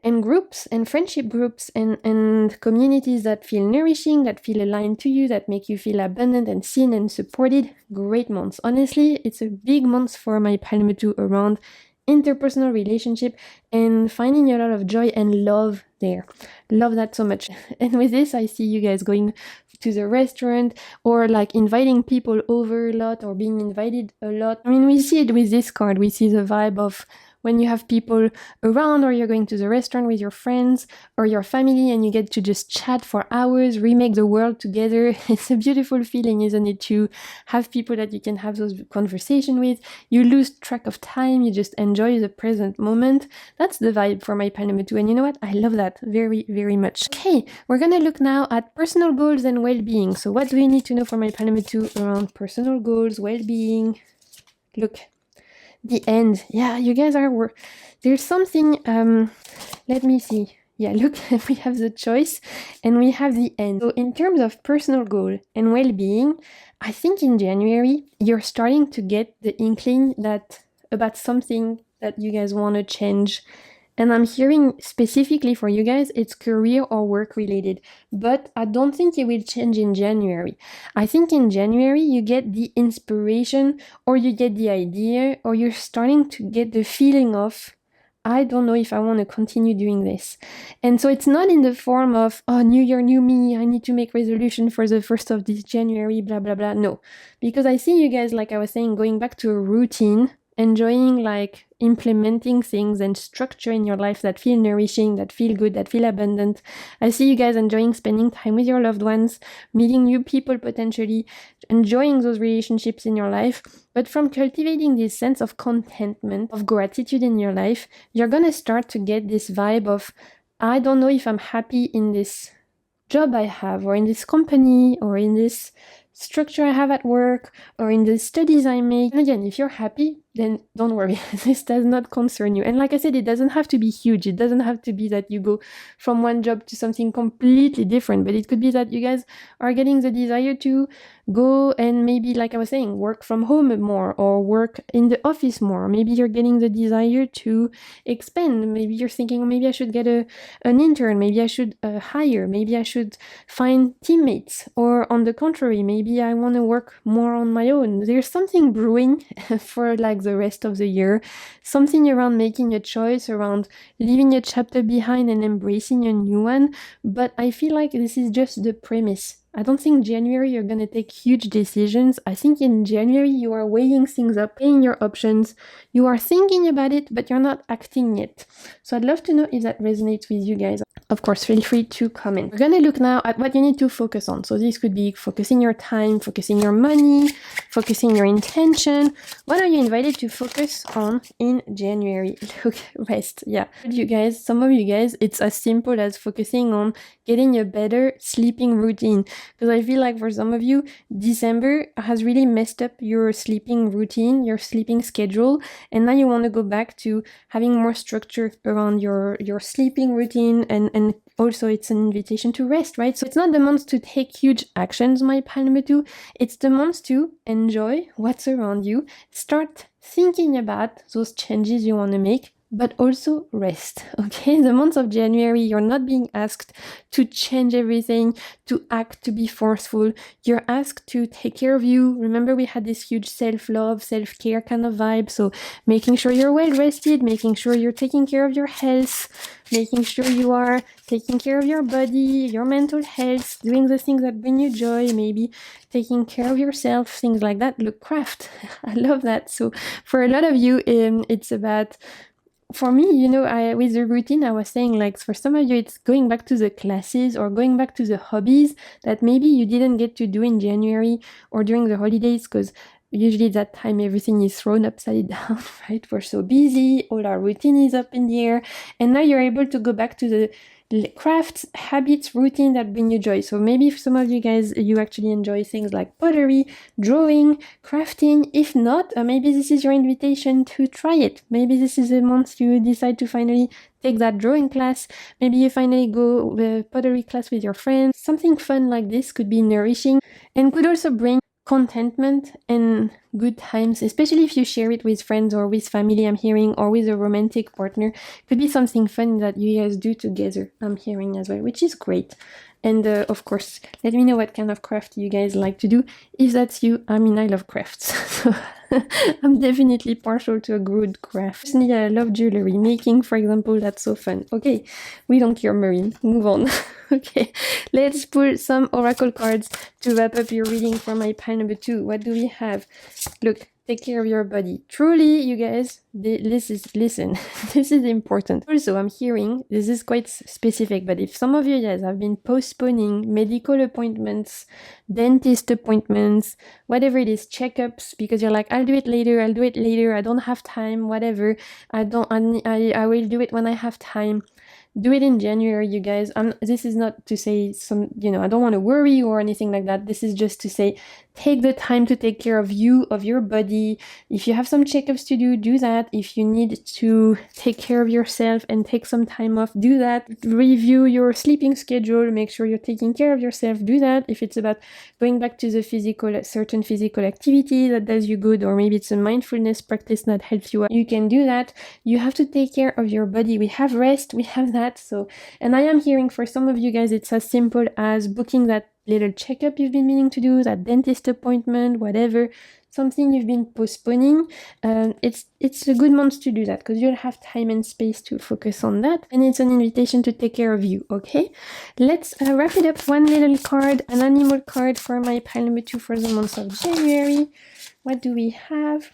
and groups and friendship groups and communities that feel nourishing, that feel aligned to you, that make you feel abundant and seen and supported, great months. Honestly, it's a big month for my pile number 2 around interpersonal relationship and finding a lot of joy and love there. Love that so much. And with this, I see you guys going to the restaurant or like inviting people over a lot or being invited a lot. I mean, we see it with this card. We see the vibe of when you have people around, or you're going to the restaurant with your friends or your family and you get to just chat for hours, remake the world together. It's a beautiful feeling, isn't it, to have people that you can have those conversations with. You lose track of time, you just enjoy the present moment. That's the vibe for my pile number 2, and you know what? I love that very, very much. Okay, we're gonna look now at personal goals and well-being. So what do we need to know for my pile number 2 around personal goals, well-being? Look. The end. Yeah, you guys are there's something, let me see. Yeah, look, we have the choice and we have the end. So in terms of personal goal and well-being, I think in January you're starting to get the inkling that about something that you guys want to change And I'm hearing specifically for you guys, it's career or work related. But I don't think it will change in January. I think in January you get the inspiration or you get the idea or you're starting to get the feeling of, I don't know if I want to continue doing this. And so it's not in the form of, oh, new year, new me, I need to make resolution for the 1st of this January, blah, blah, blah. No, because I see you guys, like I was saying, going back to a routine, enjoying like implementing things and structure in your life that feel nourishing, that feel good, that feel abundant. I see you guys enjoying spending time with your loved ones, meeting new people potentially, enjoying those relationships in your life. But from cultivating this sense of contentment, of gratitude in your life, you're gonna start to get this vibe of, I don't know if I'm happy in this job I have, or in this company, or in this structure I have at work, or in the studies I make. And again, if you're happy, then don't worry. This does not concern you. And like I said, it doesn't have to be huge. It doesn't have to be that you go from one job to something completely different, but it could be that you guys are getting the desire to go and maybe, like I was saying, work from home more or work in the office more. Maybe you're getting the desire to expand. Maybe you're thinking, maybe I should get an intern. Maybe I should hire. Maybe I should find teammates. Or on the contrary, maybe I want to work more on my own. There's something brewing for like the rest of the year, something around making a choice, around leaving a chapter behind and embracing a new one. But I feel like this is just the premise. I don't think January you're gonna take huge decisions. I think in January you are weighing things up, weighing your options. You are thinking about it, but you're not acting yet. So I'd love to know if that resonates with you guys. Of course, feel free to comment. We're gonna look now at what you need to focus on. So this could be focusing your time, focusing your money, focusing your intention. What are you invited to focus on in January? Look, rest. Yeah. You guys, some of you guys, it's as simple as focusing on getting a better sleeping routine. Because I feel like for some of you, December has really messed up your sleeping routine, your sleeping schedule, and now you want to go back to having more structure around your sleeping routine, and also it's an invitation to rest, right? So it's not the month to take huge actions, my pile number 2. It's the month to enjoy what's around you, start thinking about those changes you want to make, but also rest, okay? The month of January, you're not being asked to change everything, to act, to be forceful. You're asked to take care of you. Remember, we had this huge self-love, self-care kind of vibe. So making sure you're well rested, making sure you're taking care of your health, making sure you are taking care of your body, your mental health, doing the things that bring you joy, maybe taking care of yourself, things like that. Look, craft. I love that. So for a lot of you, it's about, for me, you know, with the routine, I was saying, like, for some of you, it's going back to the classes or going back to the hobbies that maybe you didn't get to do in January or during the holidays, because usually that time everything is thrown upside down, right? We're so busy, all our routine is up in the air, and now you're able to go back to the crafts, habits, routine that bring you joy. So maybe if some of you guys, you actually enjoy things like pottery, drawing, crafting. If not, maybe this is your invitation to try it. Maybe this is a month you decide to finally take that drawing class. Maybe you finally go the pottery class with your friends. Something fun like this could be nourishing and could also bring contentment and good times, especially if you share it with friends or with family, I'm hearing, or with a romantic partner. Could be something fun that you guys do together, I'm hearing as well, which is great. And of course, let me know what kind of craft you guys like to do. If that's you, I mean, I love crafts. So I'm definitely partial to a good craft. Personally, I love jewelry. Making, for example, that's so fun. Okay, we don't care, Marine. Move on. Okay, let's pull some oracle cards to wrap up your reading for my pile number 2. What do we have? Look, take care of your body. Truly, you guys, listen, this is important. Also, I'm hearing, this is quite specific, but if some of you guys have been postponing medical appointments, dentist appointments, whatever it is, checkups, because you're like, I'll do it later, I don't have time, whatever, I will do it when I have time. do it in January, you guys. This is not to say I don't want to worry or anything like that. This is just to say, take the time to take care of you, of your body. If you have some checkups to do that. If you need to take care of yourself and take some time off, do that. Review your sleeping schedule, make sure you're taking care of yourself, do that. If it's about going back to the certain physical activity that does you good, or maybe it's a mindfulness practice that helps you, you can do that. You have to take care of your body. We have rest, we have that. So, and I am hearing for some of you guys, it's as simple as booking that little checkup you've been meaning to do, that dentist appointment, whatever, something you've been postponing. It's a good month to do that because you'll have time and space to focus on that, and it's an invitation to take care of you. Okay, let's wrap it up. One little card, an animal card for my pile number 2 for the month of January. What do we have?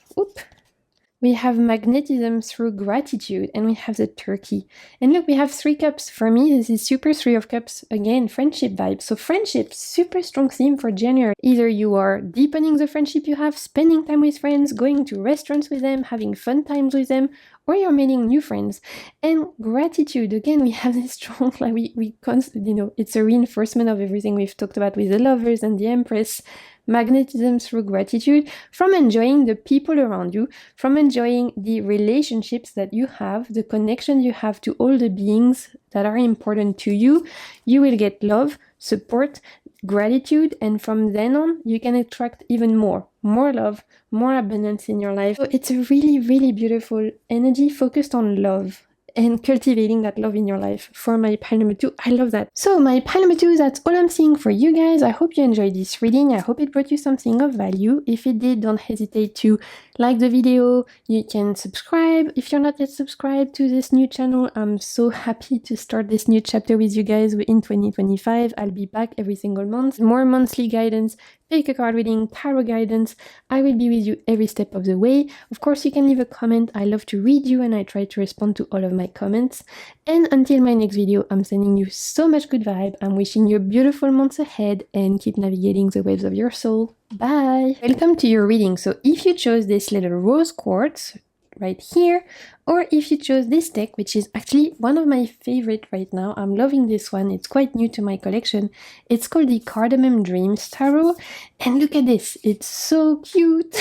We have magnetism through gratitude, and we have the turkey. And look, we have 3 cups. For me, this is super 3 of cups. Again, friendship vibe. So friendship, super strong theme for January. Either you are deepening the friendship you have, spending time with friends, going to restaurants with them, having fun times with them, or you're meeting new friends. And gratitude, again, we have this strong, like we constantly, it's a reinforcement of everything we've talked about with the lovers and the empress. Magnetism through gratitude, from enjoying the people around you, from enjoying the relationships that you have, the connection you have to all the beings that are important to you. You will get love, support, gratitude, and from then on, you can attract even more love, more abundance in your life. So it's a really, really beautiful energy focused on love and cultivating that love in your life for my pile number 2. I love that. So my pile number 2, that's all I'm seeing for you guys. I hope you enjoyed this reading. I hope it brought you something of value. If it did, don't hesitate to like the video. You can subscribe if you're not yet subscribed to this new channel. I'm so happy to start this new chapter with you guys in 2025. I'll be back every single month. More monthly guidance, pick a card reading, tarot guidance. I will be with you every step of the way. Of course, you can leave a comment. I love to read you and I try to respond to all of my comments. And until my next video, I'm sending you so much good vibe. I'm wishing you a beautiful month ahead and keep navigating the waves of your soul. Bye! Welcome to your reading. So if you chose this little rose quartz right here, or if you chose this deck, which is actually one of my favorite right now, I'm loving this one, it's quite new to my collection. It's called the Cardamom Dreams Tarot, and look at this, it's so cute,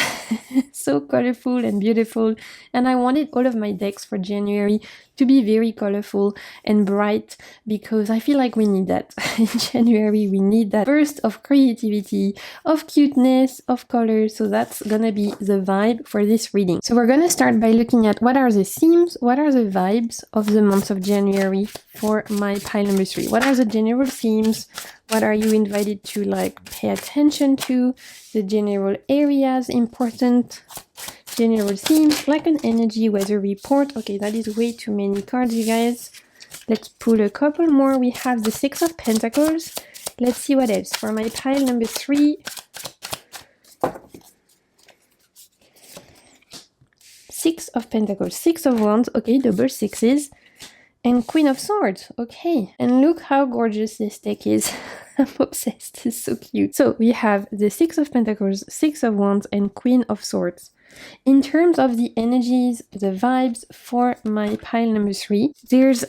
so colorful and beautiful, and I wanted all of my decks for January to be very colorful and bright, because I feel like we need that. In January, we need that burst of creativity, of cuteness, of color, so that's gonna be the vibe for this reading. So we're gonna start by looking at what are the themes, what are the vibes of the month of January for my pile number 3. What are the general themes? What are you invited to pay attention to? The general areas important, general themes, like an energy weather report. Okay, that is way too many cards, you guys. Let's pull a couple more. We have the 6 of Pentacles. Let's see what else. For my pile number 3, 6 of Pentacles, 6 of Wands, okay, double 6s, and Queen of Swords, okay. And look how gorgeous this deck is. I'm obsessed, it's so cute. So we have the 6 of Pentacles, 6 of Wands, and Queen of Swords. In terms of the energies, the vibes for my pile number 3, there's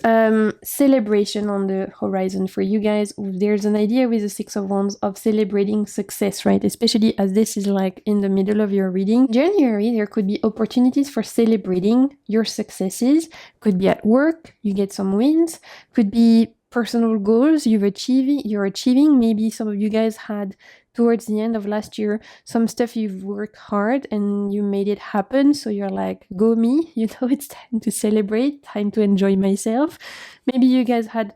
celebration on the horizon for you guys. There's an idea with the 6 of Wands of celebrating success, right? Especially as this is in the middle of your reading. In January, there could be opportunities for celebrating your successes. Could be at work, you get some wins. Could be personal goals you're achieving. Maybe some of you guys had towards the end of last year some stuff you've worked hard and you made it happen, so you're like, go me, it's time to celebrate, time to enjoy myself. Maybe you guys had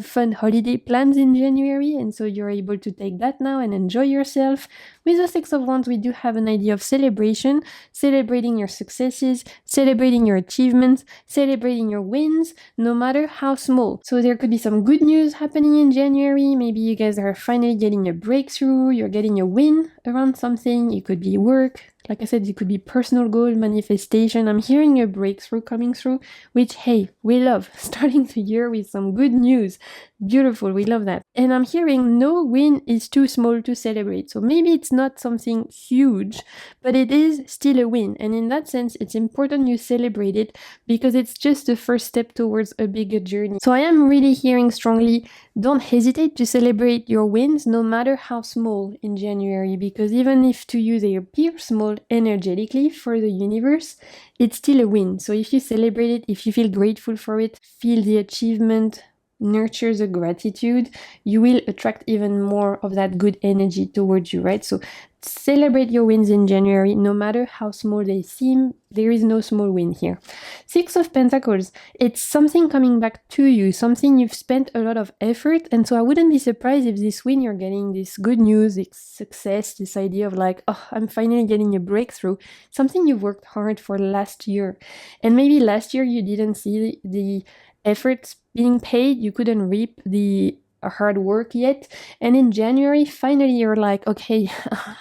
fun holiday plans in January, and so you're able to take that now and enjoy yourself. With the 6 of Wands, we do have an idea of celebration, celebrating your successes, celebrating your achievements, celebrating your wins, no matter how small. So there could be some good news happening in January. Maybe you guys are finally getting a breakthrough, you're getting a win around something. It could be work. Like I said, it could be personal goal, manifestation. I'm hearing a breakthrough coming through, which, hey, we love. Starting the year with some good news. Beautiful, we love that. And I'm hearing no win is too small to celebrate. So maybe it's not something huge, but it is still a win. And in that sense, it's important you celebrate it because it's just the first step towards a bigger journey. So I am really hearing strongly, don't hesitate to celebrate your wins, no matter how small in January, because even if to you they appear small energetically for the universe, it's still a win. So if you celebrate it, if you feel grateful for it, feel the achievement, nurture the gratitude, you will attract even more of that good energy towards you, right? So celebrate your wins in January, no matter how small they seem. There is no small win here. Six of Pentacles, it's something coming back to you, something you've spent a lot of effort. And so I wouldn't be surprised if this win, you're getting this good news, this success, this idea of like, oh, I'm finally getting a breakthrough, something you've worked hard for last year. And maybe last year you didn't see the efforts being paid, you couldn't reap the hard work yet, and in January finally you're like, okay,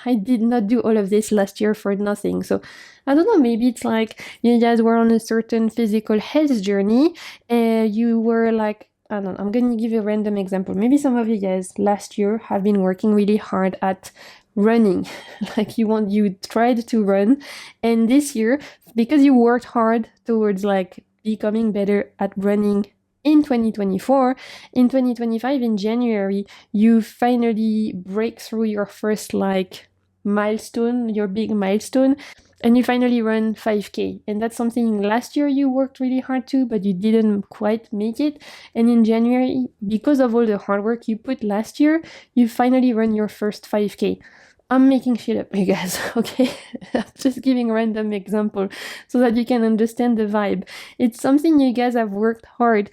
I did not do all of this last year for nothing. So I don't know, maybe it's like you guys were on a certain physical health journey and you were like, I don't know, I'm going to give you a random example. Maybe some of you guys last year have been working really hard at running, like you tried to run, and this year, because you worked hard towards like becoming better at running in 2024, in 2025, in January, you finally break through your first like milestone, your big milestone, and you finally run 5K. And that's something last year you worked really hard to, but you didn't quite make it. And in January, because of all the hard work you put last year, you finally run your first 5K. I'm making shit up, you guys, okay? I'm just giving a random example so that you can understand the vibe. It's something you guys have worked hard.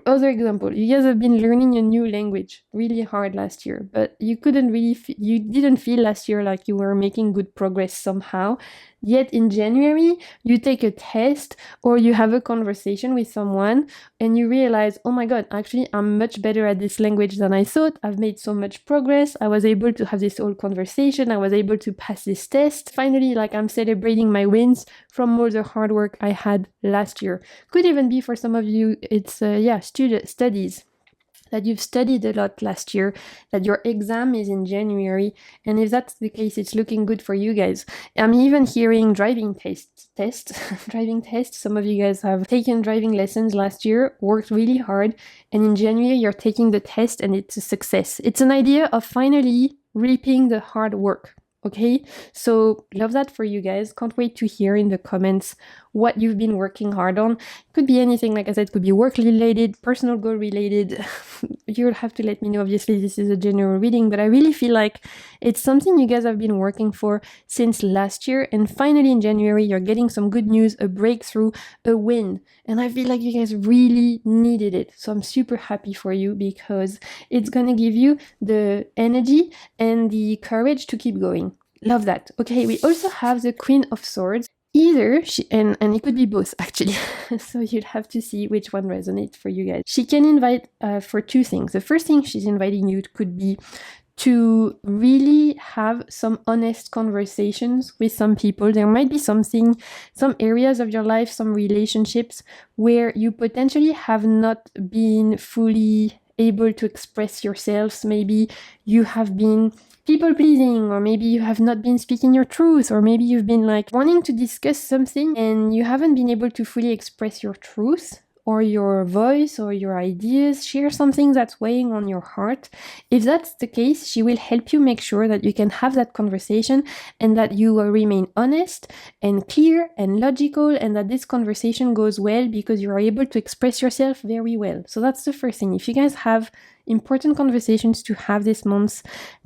Other example, you guys have been learning a new language really hard last year, but you didn't feel last year like you were making good progress somehow. Yet in January, you take a test or you have a conversation with someone and you realize, oh my God, actually, I'm much better at this language than I thought. I've made so much progress. I was able to have this whole conversation. I was able to pass this test. Finally, like I'm celebrating my wins from all the hard work I had last year. Could even be for some of you, it's, studies. That you've studied a lot last year, that your exam is in January, and if that's the case, it's looking good for you guys. I'm even hearing driving tests. Driving tests. Some of you guys have taken driving lessons last year, worked really hard, and in January you're taking the test and it's a success. It's an idea of finally reaping the hard work. Okay, so love that for you guys. Can't wait to hear in the comments what you've been working hard on. Could be anything, like I said, could be work related, personal goal related. You'll have to let me know. Obviously, this is a general reading, but I really feel like it's something you guys have been working for since last year. And finally, in January, you're getting some good news, a breakthrough, a win. And I feel like you guys really needed it. So I'm super happy for you because it's going to give you the energy and the courage to keep going. Love that. Okay, we also have the Queen of Swords. Either she, and it could be both actually, so you'll have to see which one resonates for you guys. She can invite for two things. The first thing she's inviting you could be to really have some honest conversations with some people. There might be some areas of your life, some relationships where you potentially have not been fully able to express yourselves. Maybe you have been people pleasing, or maybe you have not been speaking your truth, or maybe you've been like wanting to discuss something and you haven't been able to fully express your truth or your voice or your ideas, share something that's weighing on your heart. If that's the case, she will help you make sure that you can have that conversation and that you will remain honest and clear and logical, and that this conversation goes well because you are able to express yourself very well. So that's the first thing. If you guys have important conversations to have this month,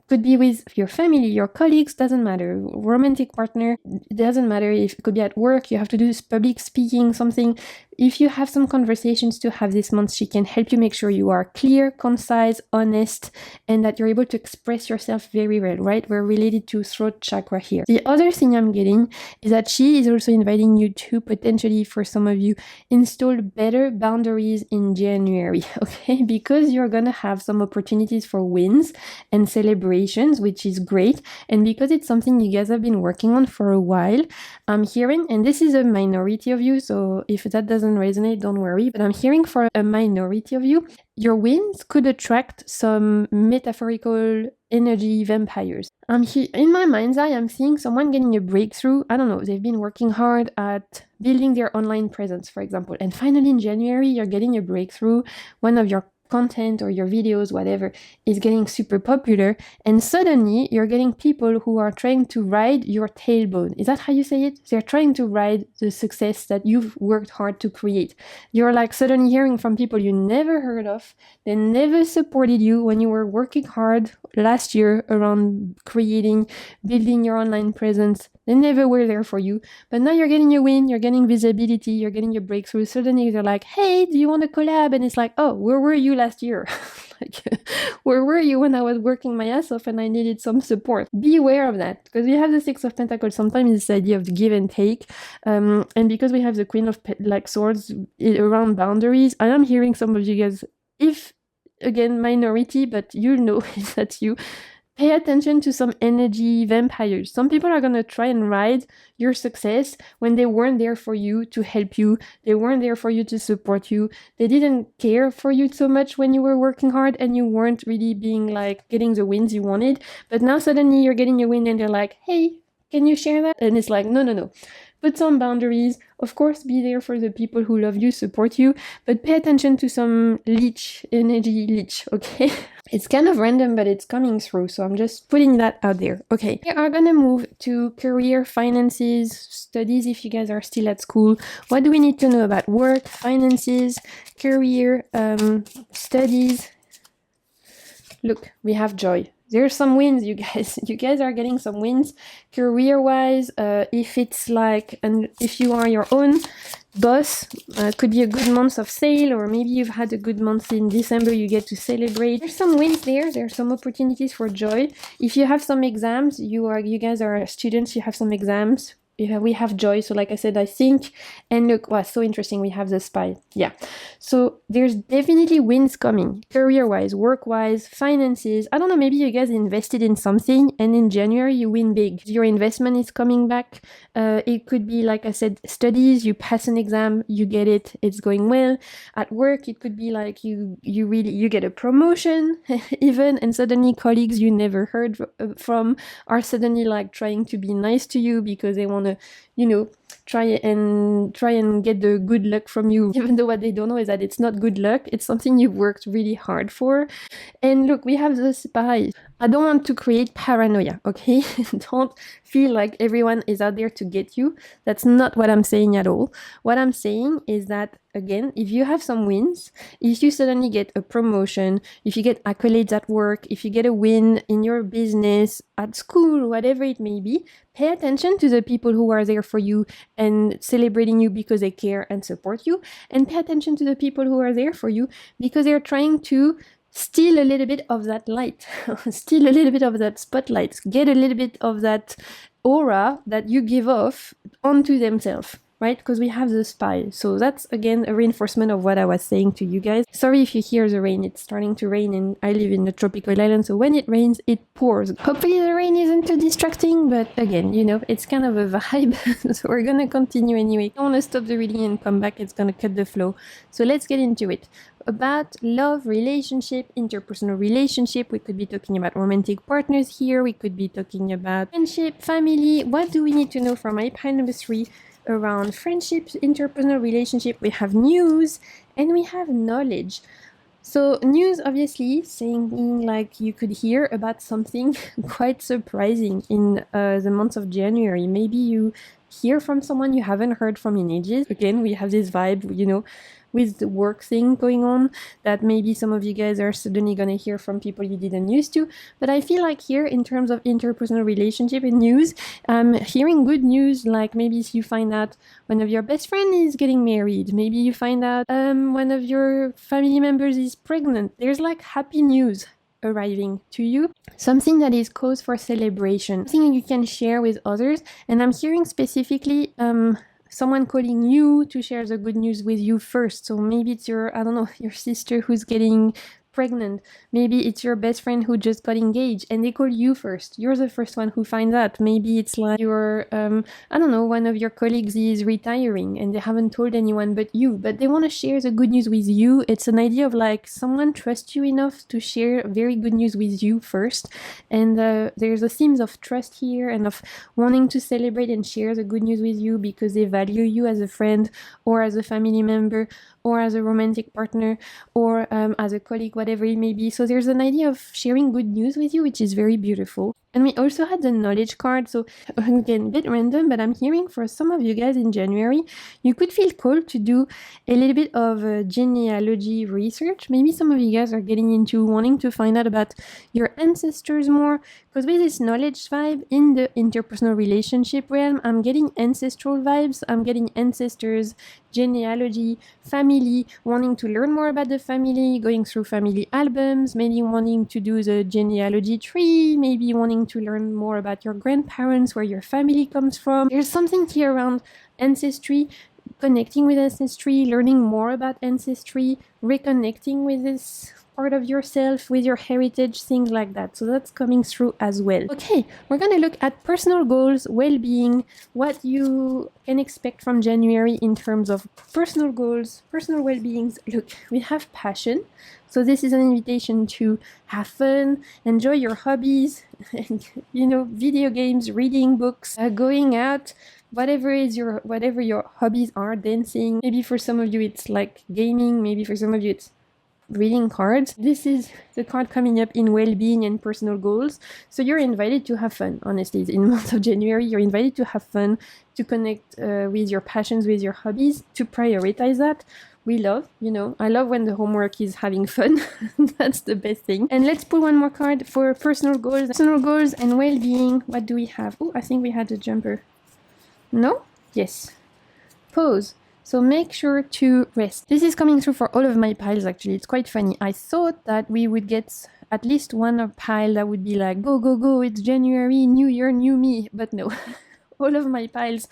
could be with your family, your colleagues, doesn't matter, romantic partner, doesn't matter, if it could be at work, you have to do this public speaking, something. If you have some conversations to have this month, she can help you make sure you are clear, concise, honest, and that you're able to express yourself very well, right? We're related to throat chakra here. The other thing I'm getting is that she is also inviting you to potentially, for some of you, install better boundaries in January, okay? Because you're gonna have some opportunities for wins and celebrations, which is great. And because it's something you guys have been working on for a while, I'm hearing, and this is a minority of you, so if that doesn't resonate, don't worry, but I'm hearing for a minority of you, your wins could attract some metaphorical energy vampires. In my mind's eye, I'm seeing someone getting a breakthrough. I don't know, they've been working hard at building their online presence, for example. And finally in January, you're getting a breakthrough. One of your content or your videos, whatever, is getting super popular, and suddenly you're getting people who are trying to ride your tailbone. Is that how you say it? They're trying to ride the success that you've worked hard to create. You're like suddenly hearing from people you never heard of. They never supported you when you were working hard last year around building your online presence. They never were there for you. But now you're getting your win, you're getting visibility, you're getting your breakthrough. Suddenly they're like, hey, do you want to collab? And it's like, oh, where were you last year? Like, where were you when I was working my ass off and I needed some support? Be aware of that, because we have the Six of Pentacles. Sometimes this idea of give and take. And because we have the Queen of Swords around boundaries, I am hearing some of you guys, if, again, minority, but you know that's you, pay attention to some energy vampires. Some people are going to try and ride your success when they weren't there for you to help you. They weren't there for you to support you. They didn't care for you so much when you were working hard and you weren't really being like getting the wins you wanted. But now suddenly you're getting a win and they're like, hey, can you share that? And it's like, no. Put some boundaries. Of course, be there for the people who love you, support you, but pay attention to some energy leech, okay? It's kind of random, but it's coming through, so I'm just putting that out there. Okay, we are gonna move to career, finances, studies if you guys are still at school. What do we need to know about work, finances, career, studies? Look, we have joy. There's some wins, you guys. You guys are getting some wins career-wise. If it's like, and if you are your own boss, could be a good month of sale, or maybe you've had a good month in December, you get to celebrate. There's some wins there. There's some opportunities for joy. If you have some exams, you guys are students, you have some exams. We have joy. So like I said, I think, and look, wow, so interesting. We have the spy. Yeah. So there's definitely wins coming career-wise, work-wise, finances. I don't know, maybe you guys invested in something and in January you win big. Your investment is coming back. It could be, like I said, studies, you pass an exam, you get it, it's going well. At work, it could be like you get a promotion even, and suddenly colleagues you never heard from are suddenly like trying to be nice to you because they want to, try and get the good luck from you, even though what they don't know is that it's not good luck, it's something you've worked really hard for. And look, we have the spy. I don't want to create paranoia, okay? Don't feel like everyone is out there to get you. That's not what I'm saying at all. What I'm saying is that, again, if you have some wins, if you suddenly get a promotion, if you get accolades at work, if you get a win in your business, at school, whatever it may be, pay attention to the people who are there for you and celebrating you because they care and support you, and pay attention to the people who are there for you because they're trying to steal a little bit of that light, steal a little bit of that spotlight, get a little bit of that aura that you give off onto themselves, right? Because we have the spy. So that's, again, a reinforcement of what I was saying to you guys. Sorry if you hear the rain. It's starting to rain and I live in a tropical island, so when it rains, it pours. Hopefully the rain isn't too distracting, but again, it's kind of a vibe. So we're gonna continue anyway. I don't want to stop the reading and come back. It's gonna cut the flow. So let's get into it. About love, relationship, interpersonal relationship. We could be talking about romantic partners here. We could be talking about friendship, family. What do we need to know from my pile number 3 around friendships, interpersonal relationship? We have news and we have knowledge. So news, obviously, saying like you could hear about something quite surprising in the month of January. Maybe you hear from someone you haven't heard from in ages. Again, we have this vibe, with the work thing going on, that maybe some of you guys are suddenly gonna hear from people you didn't used to. But I feel like here, in terms of interpersonal relationship and news, hearing good news, like maybe if you find out one of your best friends is getting married, maybe you find out one of your family members is pregnant. There's like happy news arriving to you, something that is cause for celebration, something you can share with others. And I'm hearing specifically someone calling you to share the good news with you first. So maybe it's your sister who's getting pregnant. Maybe it's your best friend who just got engaged and they call you first. You're the first one who finds out. Maybe it's like your, I don't know, one of your colleagues is retiring and they haven't told anyone but you, but they want to share the good news with you. It's an idea of like someone trusts you enough to share very good news with you first. And there's a theme of trust here and of wanting to celebrate and share the good news with you because they value you as a friend or as a family member or as a romantic partner or as a colleague, whatever it may be. So there's an idea of sharing good news with you, which is very beautiful. And we also had the knowledge card. So again, a bit random, but I'm hearing for some of you guys in January, you could feel called to do a little bit of genealogy research. Maybe some of you guys are getting into wanting to find out about your ancestors more. Because with this knowledge vibe in the interpersonal relationship realm, I'm getting ancestral vibes. I'm getting ancestors, genealogy, family, wanting to learn more about the family, going through family albums, maybe wanting to do the genealogy tree, maybe wanting to learn more about your grandparents, where your family comes from. There's something here around ancestry, connecting with ancestry, learning more about ancestry, reconnecting with this part of yourself, with your heritage, things like that. So that's coming through as well. Okay, we're going to look at personal goals, well-being, what you can expect from January in terms of personal goals, personal well-beings. Look, we have passion. So this is an invitation to have fun, enjoy your hobbies, and, video games, reading books, going out, whatever your hobbies are, dancing. Maybe for some of you it's like gaming, maybe for some of you it's reading cards. This is the card coming up in well-being and personal goals. So you're invited to have fun, honestly. In the month of January, you're invited to have fun, to connect with your passions, with your hobbies, to prioritize that. We love, I love when the homework is having fun. That's the best thing. And let's pull one more card for personal goals. Personal goals and well-being. What do we have? Oh, I think we had a jumper. No? Yes. Pause. So make sure to rest. This is coming through for all of my piles, actually. It's quite funny. I thought that we would get at least one pile that would be like, go, go, go, it's January, new year, new me. But no, all of my piles,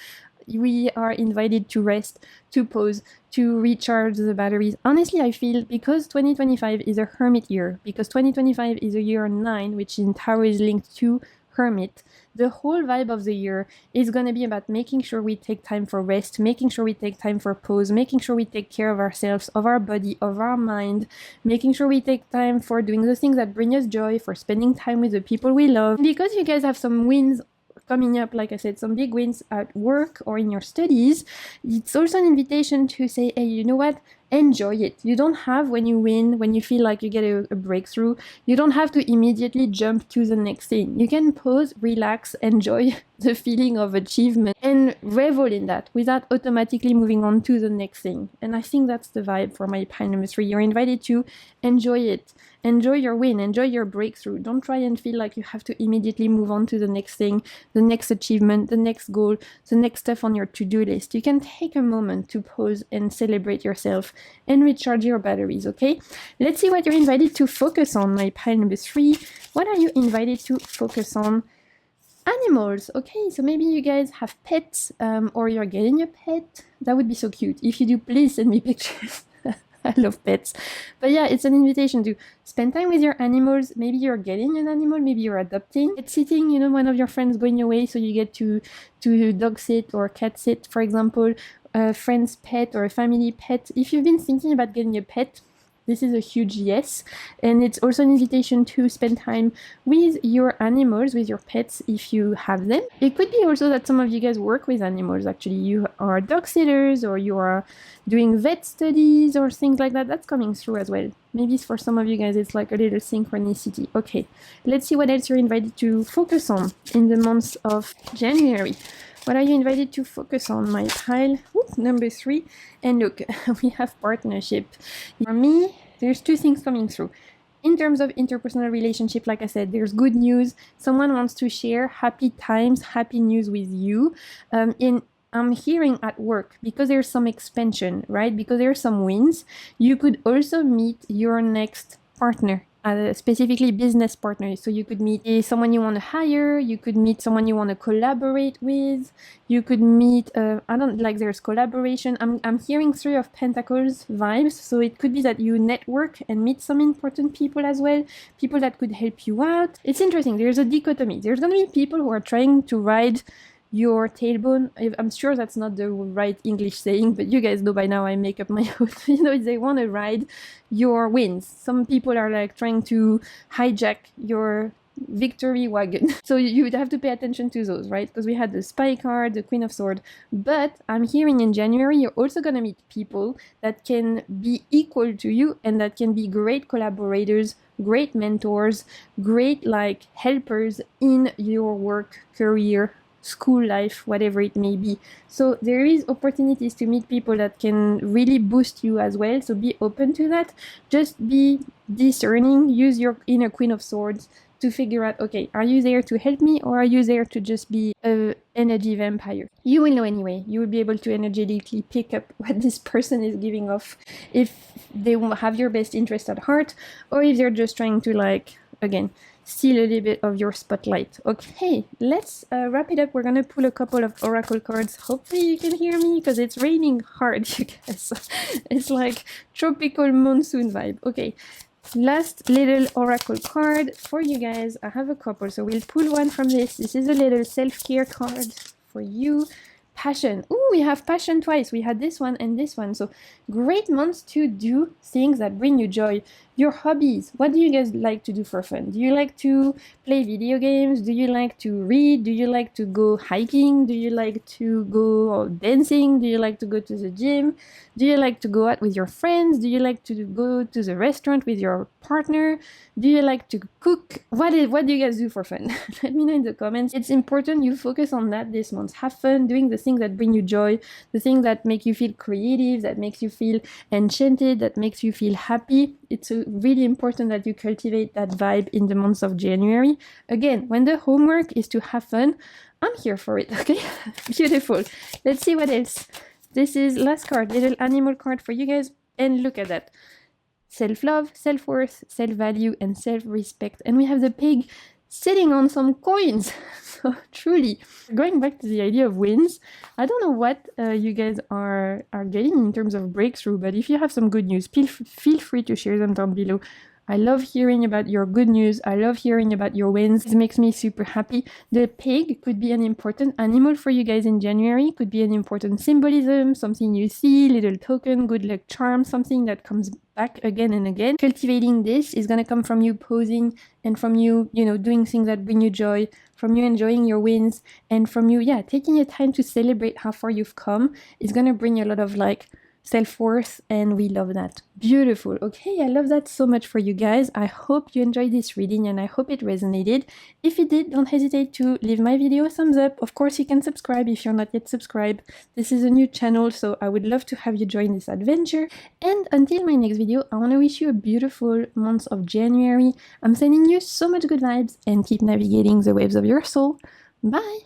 we are invited to rest, to pause, to recharge the batteries. Honestly, I feel because 2025 is a hermit year, because 2025 is a year 9, which in Tarot is linked to hermit, the whole vibe of the year is going to be about making sure we take time for rest, making sure we take time for pause, making sure we take care of ourselves, of our body, of our mind, making sure we take time for doing the things that bring us joy, for spending time with the people we love. Because you guys have some wins coming up, like I said, some big wins at work or in your studies, it's also an invitation to say, hey, you know what? Enjoy it. You don't have, when you win, when you feel like you get a breakthrough, you don't have to immediately jump to the next thing. You can pause, relax, enjoy the feeling of achievement and revel in that without automatically moving on to the next thing. And I think that's the vibe for my pile number 3. You're invited to enjoy it. Enjoy your win, enjoy your breakthrough. Don't try and feel like you have to immediately move on to the next thing, the next achievement, the next goal, the next step on your to-do list. You can take a moment to pause and celebrate yourself and recharge your batteries, okay? Let's see what you're invited to focus on, my pile number 3. What are you invited to focus on? Animals. Okay, so maybe you guys have pets or you're getting a pet. That would be so cute. If you do, please send me pictures. I love pets. But yeah, it's an invitation to spend time with your animals. Maybe you're getting an animal, maybe you're adopting. It's sitting, one of your friends going away, so you get to dog sit or cat sit, for example, a friend's pet or a family pet. If you've been thinking about getting a pet, this is a huge yes. And it's also an invitation to spend time with your animals, with your pets, if you have them. It could be also that some of you guys work with animals, actually. You are dog sitters or you are doing vet studies or things like that. That's coming through as well. Maybe for some of you guys, it's like a little synchronicity. Okay, let's see what else you're invited to focus on in the month of January. What are you invited to focus on, my pile? Number 3. And look, we have partnership. For me, there's 2 things coming through. In terms of interpersonal relationship, like I said, there's good news. Someone wants to share happy times, happy news with you. I'm hearing at work, because there's some expansion, right? Because there's some wins. You could also meet your next partner specifically business partners. So you could meet someone you want to hire, you could meet someone you want to collaborate with, you could meet, I don't like, there's collaboration. I'm hearing Three of Pentacles vibes, so it could be that you network and meet some important people as well, people that could help you out. It's interesting, there's a dichotomy. There's going to be people who are trying to ride your tailbone. I'm sure that's not the right English saying, but you guys know by now I make up my own. You know, they want to ride your wins. Some people are like trying to hijack your victory wagon. So you would have to pay attention to those, right? Because we had the Spy card, the Queen of Swords. But I'm hearing in January, you're also going to meet people that can be equal to you and that can be great collaborators, great mentors, great like helpers in your work, career, school life, whatever it may be. So there is opportunities to meet people that can really boost you as well. So be open to that. Just be discerning. Use your inner Queen of Swords to figure out, okay, are you there to help me or are you there to just be an energy vampire? You will know anyway. You will be able to energetically pick up what this person is giving off, if they have your best interest at heart or if they're just trying to, like, again, steal a little bit of your spotlight. Okay, let's wrap it up. We're gonna pull a couple of oracle cards. Hopefully you can hear me because it's raining hard, you guys. It's like tropical monsoon vibe. Okay, last little oracle card for you guys. I have a couple, so we'll pull one from this. This is a little self-care card for you. Passion. Ooh, we have passion twice. We had this one and this one. So great months to do things that bring you joy. Your hobbies. What do you guys like to do for fun? Do you like to play video games? Do you like to read? Do you like to go hiking? Do you like to go dancing? Do you like to go to the gym? Do you like to go out with your friends? Do you like to go to the restaurant with your partner? Do you like to cook? What do you guys do for fun? Let me know in the comments. It's important you focus on that this month. Have fun doing the things that bring you joy, the things that make you feel creative, that makes you feel enchanted, that makes you feel happy. It's really important that you cultivate that vibe in the months of January. Again, when the homework is to have fun, I'm here for it, okay? Beautiful. Let's see what else. This is last card, little animal card for you guys. And look at that. Self-love, self-worth, self-value, and self-respect. And we have the pig sitting on some coins. So truly, going back to the idea of wins, I don't know what you guys are getting in terms of breakthrough, but if you have some good news, feel free to share them down below. I love hearing about your good news. I love hearing about your wins. It makes me super happy. The pig could be an important animal for you guys in January. Could be an important symbolism, something you see, little token, good luck charm, something that comes back again and again. Cultivating this is going to come from you posing and from you, doing things that bring you joy, from you enjoying your wins, and from you, taking your time to celebrate how far you've come. It's going to bring you a lot of self-worth, and we love that. Beautiful. Okay, I love that so much for you guys. I hope you enjoyed this reading and I hope it resonated. If it did, don't hesitate to leave my video a thumbs up. Of course, you can subscribe if you're not yet subscribed. This is a new channel, so I would love to have you join this adventure. And until my next video, I want to wish you a beautiful month of January. I'm sending you so much good vibes and keep navigating the waves of your soul. Bye!